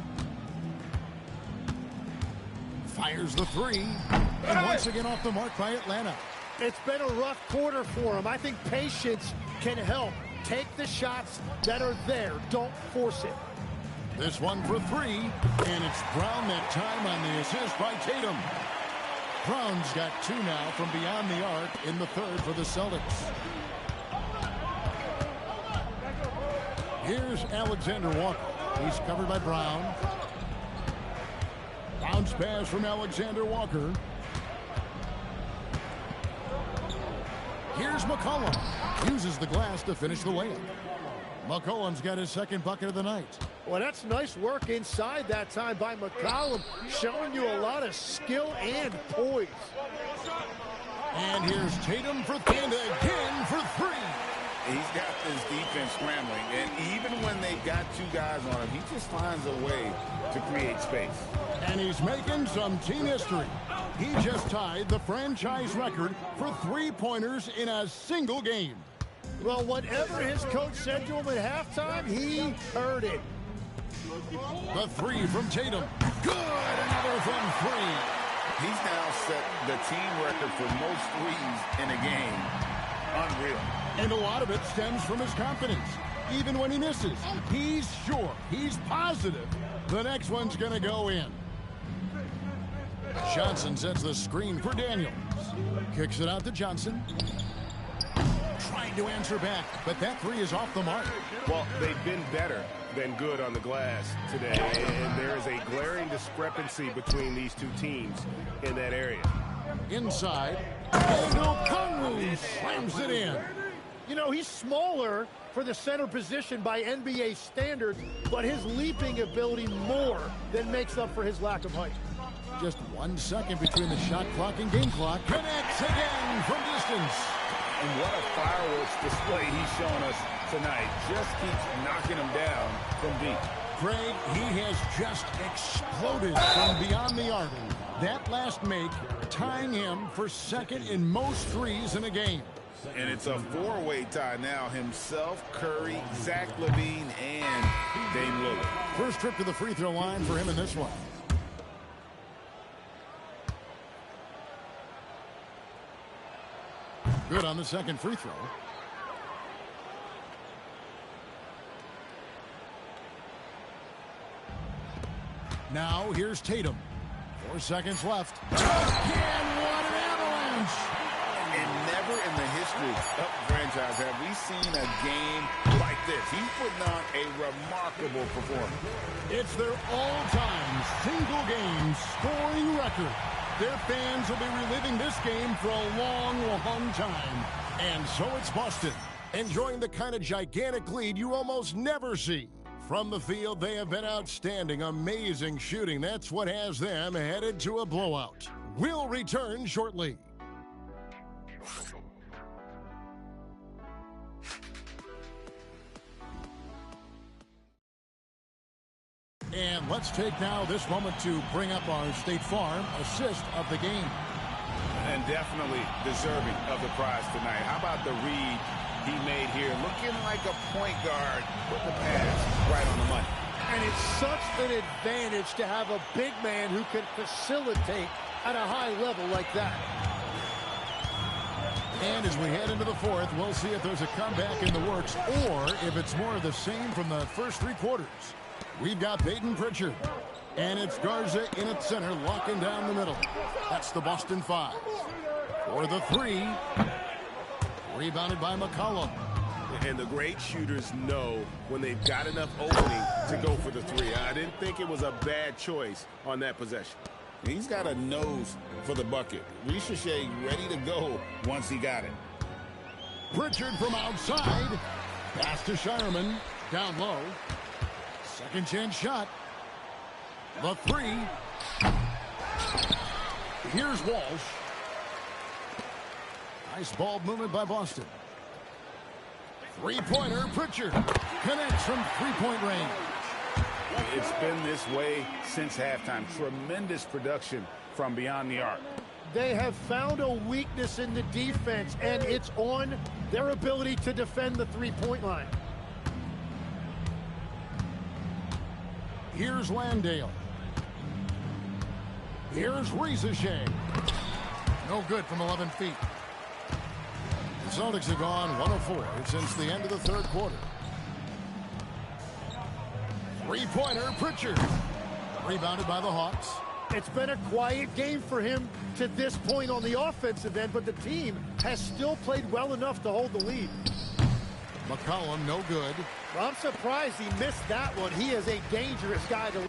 S2: Fires the three. And once again off the mark by Atlanta.
S17: It's been a rough quarter for him. I think patience can help. Take the shots that are there. Don't force it.
S2: This one for three. And it's Brown that time on the assist by Tatum. Brown's got two now from beyond the arc in the third for the Celtics. Here's Alexander Walker. He's covered by Brown. Bounce pass from Alexander Walker. Here's McCollum. Uses the glass to finish the layup. McCollum's got his second bucket of the night.
S17: Well, that's nice work inside that time by McCollum, showing you a lot of skill and poise.
S2: And here's Tatum for three. And again for three.
S8: He's got this defense scrambling, and even when they've got two guys on him, he just finds a way to create space.
S2: And he's making some team history. He just tied the franchise record for three-pointers in a single game.
S17: Well, whatever his coach said to him at halftime, he heard it.
S2: The three from Tatum. Good, another from three.
S8: He's now set the team record for most threes in a game. Unreal.
S2: And a lot of it stems from his confidence. Even when he misses, he's sure, he's positive the next one's going to go in. Johnson sets the screen for Daniels. Kicks it out to Johnson. Trying to answer back, but that three is off the mark.
S12: Well, they've been better than good on the glass today, and there is a glaring discrepancy between these two teams in that area.
S2: Inside, and Okongwu slams it in.
S17: You know, he's smaller for the center position by NBA standards, but his leaping ability more than makes up for his lack of height.
S2: Just 1 second between the shot clock and game clock. Connects again from distance.
S8: And what a fireworks display he's showing us tonight. Just keeps knocking him down from deep.
S2: Craig, he has just exploded from beyond the arc. That last make tying him for second in most threes in a game.
S8: And it's a four-way tie now. Himself, Curry, Zach LaVine, and Dame Lillard.
S2: First trip to the free throw line for him in this one. Good on the second free throw. Now here's Tatum. 4 seconds left. Again, what an avalanche!
S8: And never in the history of the franchise have we seen a game like this. He's putting on a remarkable performance.
S2: It's their all-time single-game scoring record. Their fans will be reliving this game for a long, long time. And so it's Boston, enjoying the kind of gigantic lead you almost never see. From the field, they have been outstanding, amazing shooting. That's what has them headed to a blowout. We'll return shortly. And let's take now this moment to bring up our State Farm assist of the game.
S8: And definitely deserving of the prize tonight. How about the read he made here? Looking like a point guard with the pass right on the money.
S17: And it's such an advantage to have a big man who can facilitate at a high level like that.
S2: And as we head into the fourth, we'll see if there's a comeback in the works or if it's more of the same from the first three quarters. We've got Peyton Pritchard, and it's Garza in at center, locking down the middle. That's the Boston Five. For the three, rebounded by McCollum.
S12: And the great shooters know when they've got enough opening to go for the three. I didn't think it was a bad choice on that possession.
S8: He's got a nose for the bucket. Richeche ready to go once he got it.
S2: Pritchard from outside. Pass to Shireman. Down low. Second chance shot. The three. Here's Walsh. Nice ball movement by Boston. Three-pointer, Pritchard. Connects from three-point range.
S8: It's been this way since halftime. Tremendous production from beyond the arc.
S17: They have found a weakness in the defense, and it's on their ability to defend the three-point line.
S2: Here's Landale. Here's Risacher. No good from 11 feet. The Celtics have gone 1 of 4 since the end of the third quarter. Three-pointer, Pritchard. Rebounded by the Hawks.
S17: It's been a quiet game for him to this point on the offensive end, but the team has still played well enough to hold the lead.
S2: McCollum, no good.
S17: Well, I'm surprised he missed that one. He is a dangerous guy to...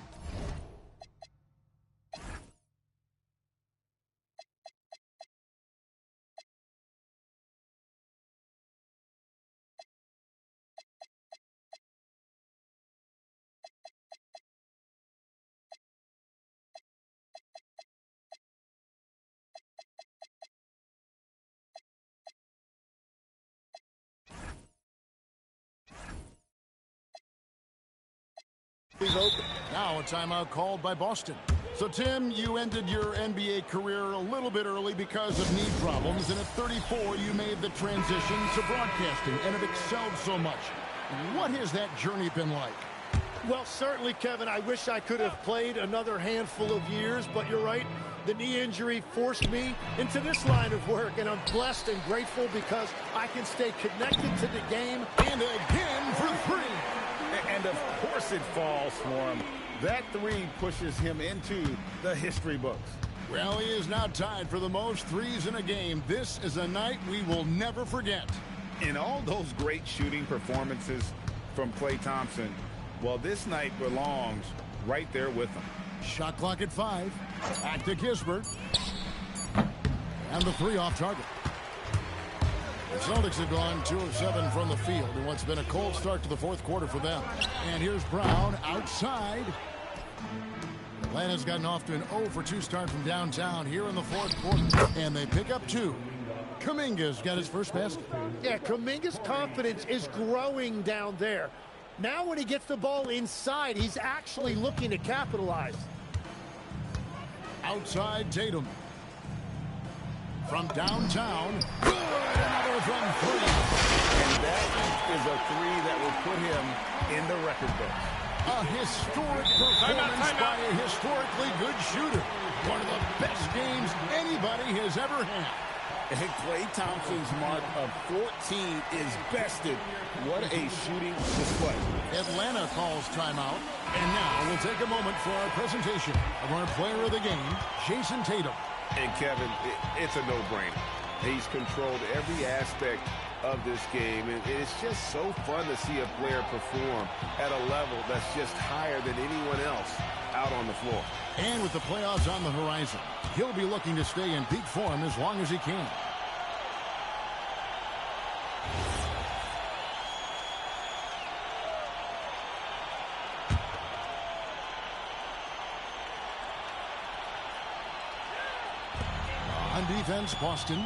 S2: He's open. Now a timeout called by Boston. So, Tim, you ended your NBA career a little bit early because of knee problems, and at 34 you made the transition to broadcasting and have excelled so much. What has that journey been like?
S17: Well, certainly, Kevin, I wish I could have played another handful of years, but you're right. The knee injury forced me into this line of work, and I'm blessed and grateful because I can stay connected to the game.
S2: And again for three.
S8: And of course it falls for him. That three pushes him into the history books.
S2: Well, he is now tied for the most threes in a game. This is a night we will never forget.
S8: In all those great shooting performances from Klay Thompson, well, this night belongs right there with him.
S2: Shot clock at 5. Back to Kispert. And the three off target. The Celtics have gone 2 of 7 from the field in what's been a cold start to the fourth quarter for them. And here's Brown outside. Atlanta's gotten off to an 0 for 2 start from downtown here in the fourth quarter. And they pick up 2. Kuminga's got his first basket.
S17: Yeah, Kuminga's confidence is growing down there. Now when he gets the ball inside, he's actually looking to capitalize.
S2: Outside Tatum. From downtown. Good. Another from 3.
S8: And that is a three that will put him in the record books.
S2: A historic performance by a historically good shooter. One of the best games anybody has ever had.
S8: And Klay Thompson's mark of 14 is bested. What a shooting display.
S2: Atlanta calls timeout. And now we'll take a moment for our presentation of our player of the game, Jason Tatum.
S8: And Kevin, it's a no-brainer. He's controlled every aspect of this game, and it's just so fun to see a player perform at a level that's just higher than anyone else out on the floor.
S2: And with the playoffs on the horizon, he'll be looking to stay in peak form as long as he can. On defense, Boston.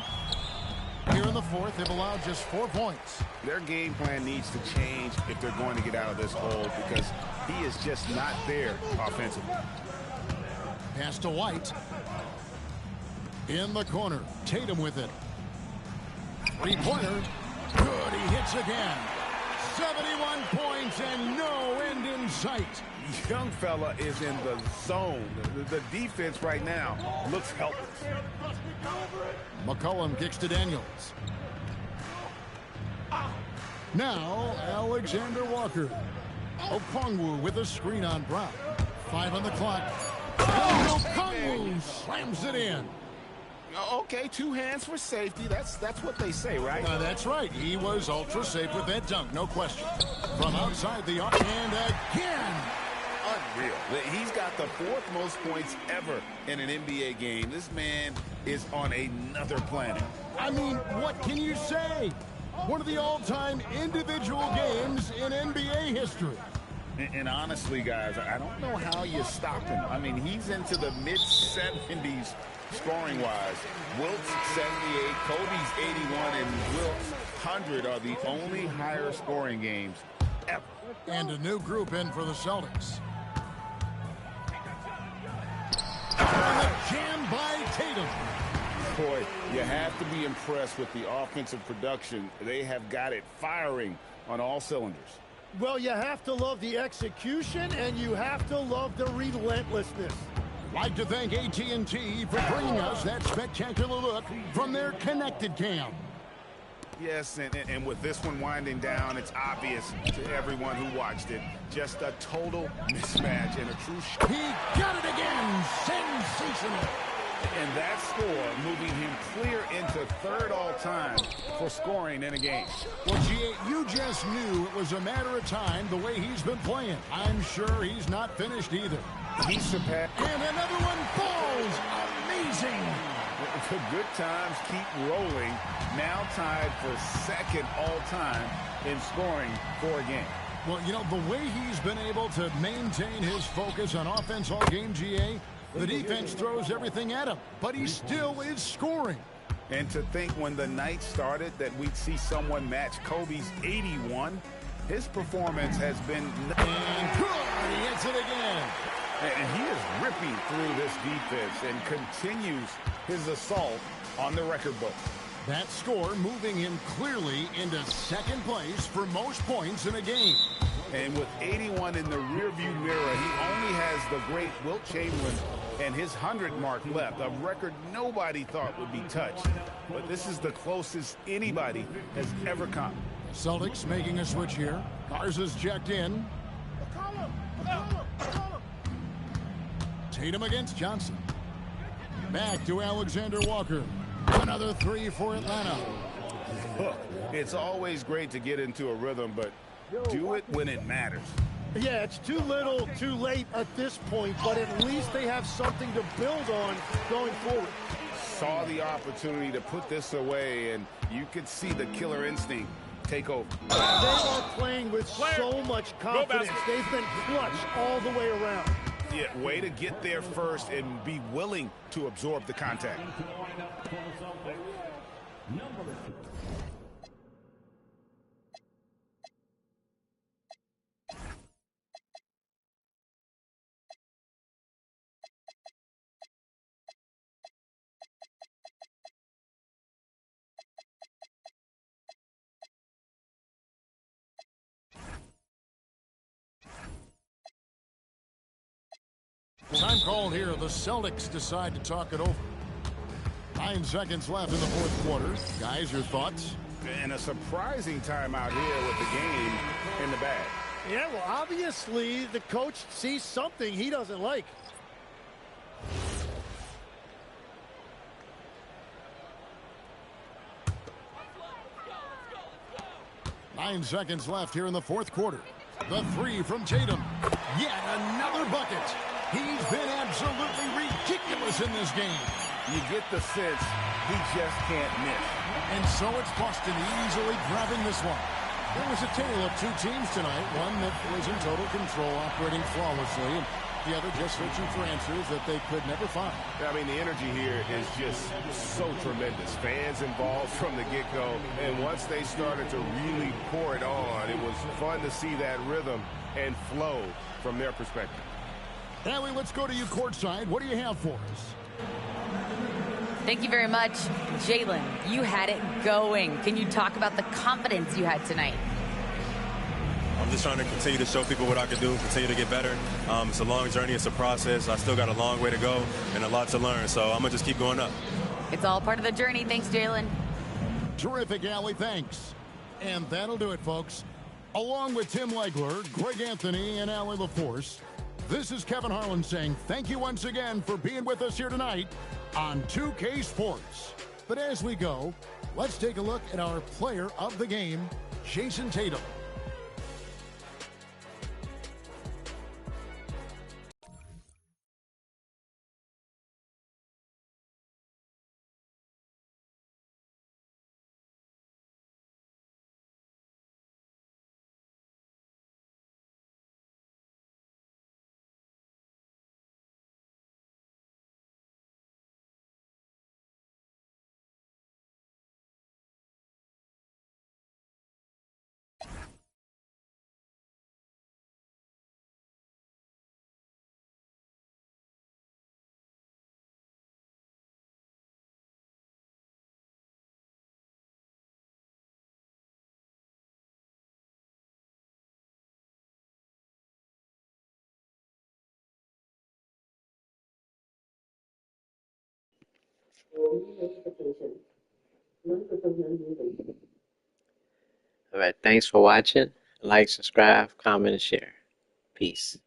S2: Here in the fourth, they've allowed just 4 points.
S8: Their game plan needs to change if they're going to get out of this hole because he is just not there offensively.
S2: Pass to White. In the corner, Tatum with it. Three-pointer. Good, he hits again. 71 points and no end in sight.
S8: Young fella is in the zone. The defense right now looks helpless.
S2: McCollum kicks to Daniels. Now, Alexander Walker. Okongwu with a screen on Brown. 5 on the clock. Okongwu slams it in.
S8: Okay, 2 hands for safety. That's what they say, right?
S2: That's right. He was ultra safe with that dunk, no question. From outside the arc, and again.
S8: Unreal. He's got the 4th most points ever in an NBA game. This man is on another planet.
S2: I mean, what can you say? One of the all-time individual games in NBA history.
S8: And honestly, guys, I don't know how you stop him. I mean, he's into the mid-70s scoring-wise. Wilt's 78, Kobe's 81, and Wilt's 100 are the only higher scoring games ever.
S2: And a new group in for the Celtics. And a jam by Tatum.
S8: Boy, you have to be impressed with the offensive production. They have got it firing on all cylinders.
S17: Well, you have to love the execution, and you have to love the relentlessness.
S2: Like to thank AT&T for bringing us that spectacular look from their Connected Cam.
S8: Yes, and with this one winding down, it's obvious to everyone who watched it. Just a total mismatch and a true
S2: He got it again! Sensational!
S8: And that score moving him clear into third all-time for scoring in a game.
S2: Well, G8, you just knew it was a matter of time the way he's been playing. I'm sure he's not finished either.
S8: He surpassed.
S2: And another one falls! Amazing!
S8: The good times keep rolling. Now tied for second all-time in scoring for a game.
S2: Well, you know, the way he's been able to maintain his focus on offense all game, GA, the defense throws everything at him, but he still is scoring.
S8: And to think when the night started that we'd see someone match Kobe's 81, his performance has been...
S2: And good, he hits it again.
S8: And he is ripping through this defense and continues his assault on the record book.
S2: That score moving him clearly into second place for most points in a game.
S8: And with 81 in the rearview mirror, he only has the great Wilt Chamberlain and his 100 mark left, a record nobody thought would be touched. But this is the closest anybody has ever come.
S2: Celtics making a switch here. Garza's checked in. Tatum against Johnson. Back to Alexander Walker. Another three for Atlanta.
S8: Look, it's always great to get into a rhythm, but do it when it matters.
S17: Yeah, it's too little, too late at this point, but at least they have something to build on going forward.
S8: Saw the opportunity to put this away, and you could see the killer instinct take over.
S17: They are playing with so much confidence. They've been clutch all the way around.
S8: Yeah, way to get there first and be willing to absorb the contact.
S2: 'Time called here. The Celtics decide to talk it over. 9 seconds left in the fourth quarter. Guys, your thoughts?
S8: And a surprising timeout here with the game in the bag.
S17: Yeah, well, obviously the coach sees something he doesn't like.
S2: Nine seconds left here in the fourth quarter. The three from Tatum. Yet another bucket. He's been absolutely ridiculous in this game.
S8: You get the sense he just can't miss.
S2: And so it's Boston easily grabbing this one. It was a tale of two teams tonight. One that was in total control, operating flawlessly, and the other just searching for answers that they could never find.
S12: I mean, the energy here is just so tremendous. Fans involved from the get-go, and once they started to really pour it on, it was fun to see that rhythm and flow from their perspective.
S2: Allie, let's go to you courtside. What do you have for us?
S5: Thank you very much. Jalen, you had it going. Can you talk about the confidence you had tonight?
S18: I'm just trying to continue to show people what I can do, continue to get better. It's a long journey. It's a process. I still got a long way to go and a lot to learn, so I'm going to just keep going up.
S5: It's all part of the journey. Thanks, Jalen.
S2: Terrific, Allie. Thanks. And that'll do it, folks. Along with Tim Legler, Greg Anthony, and Allie LaForce, this is Kevin Harlan saying thank you once again for being with us here tonight on 2K Sports. But as we go, let's take a look at our player of the game, Jayson Tatum.
S19: All right, thanks for watching. Like, subscribe, comment, and share. Peace.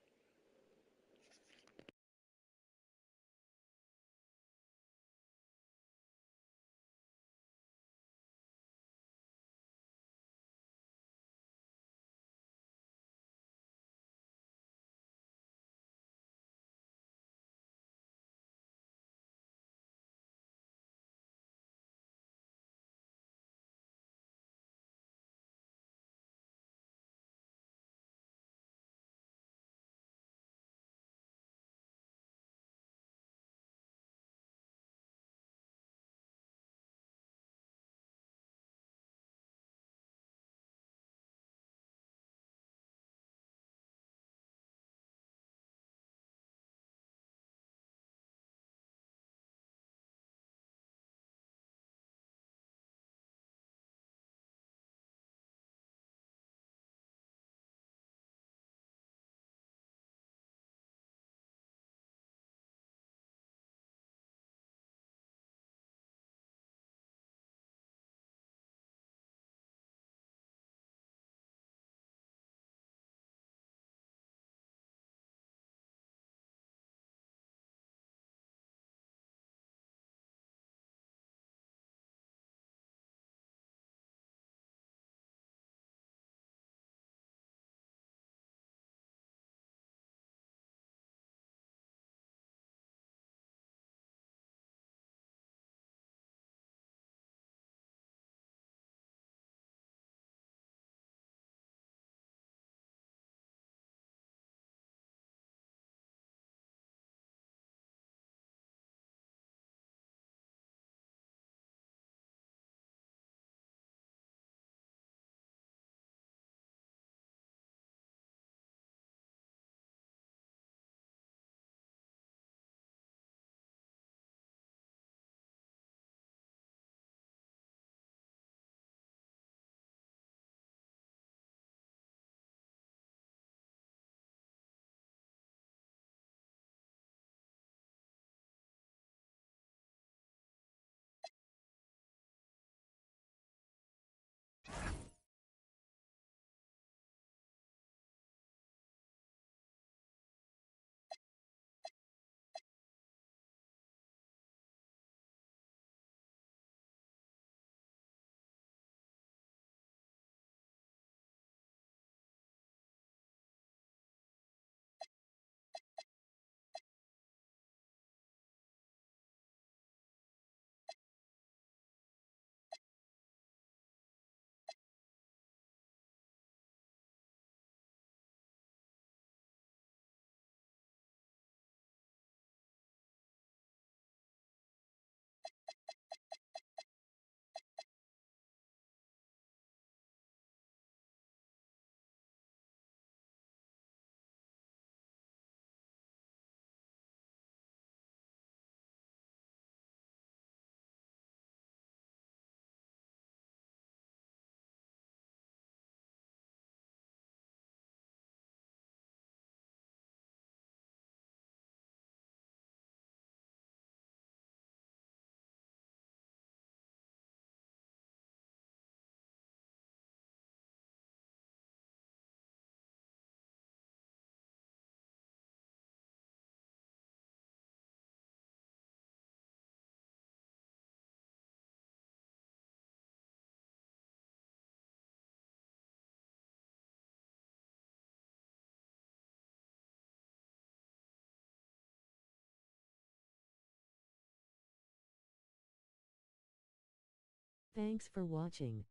S1: Thanks for watching.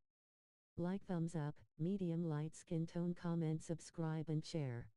S1: Like, thumbs up, medium light skin tone, comment, subscribe and share.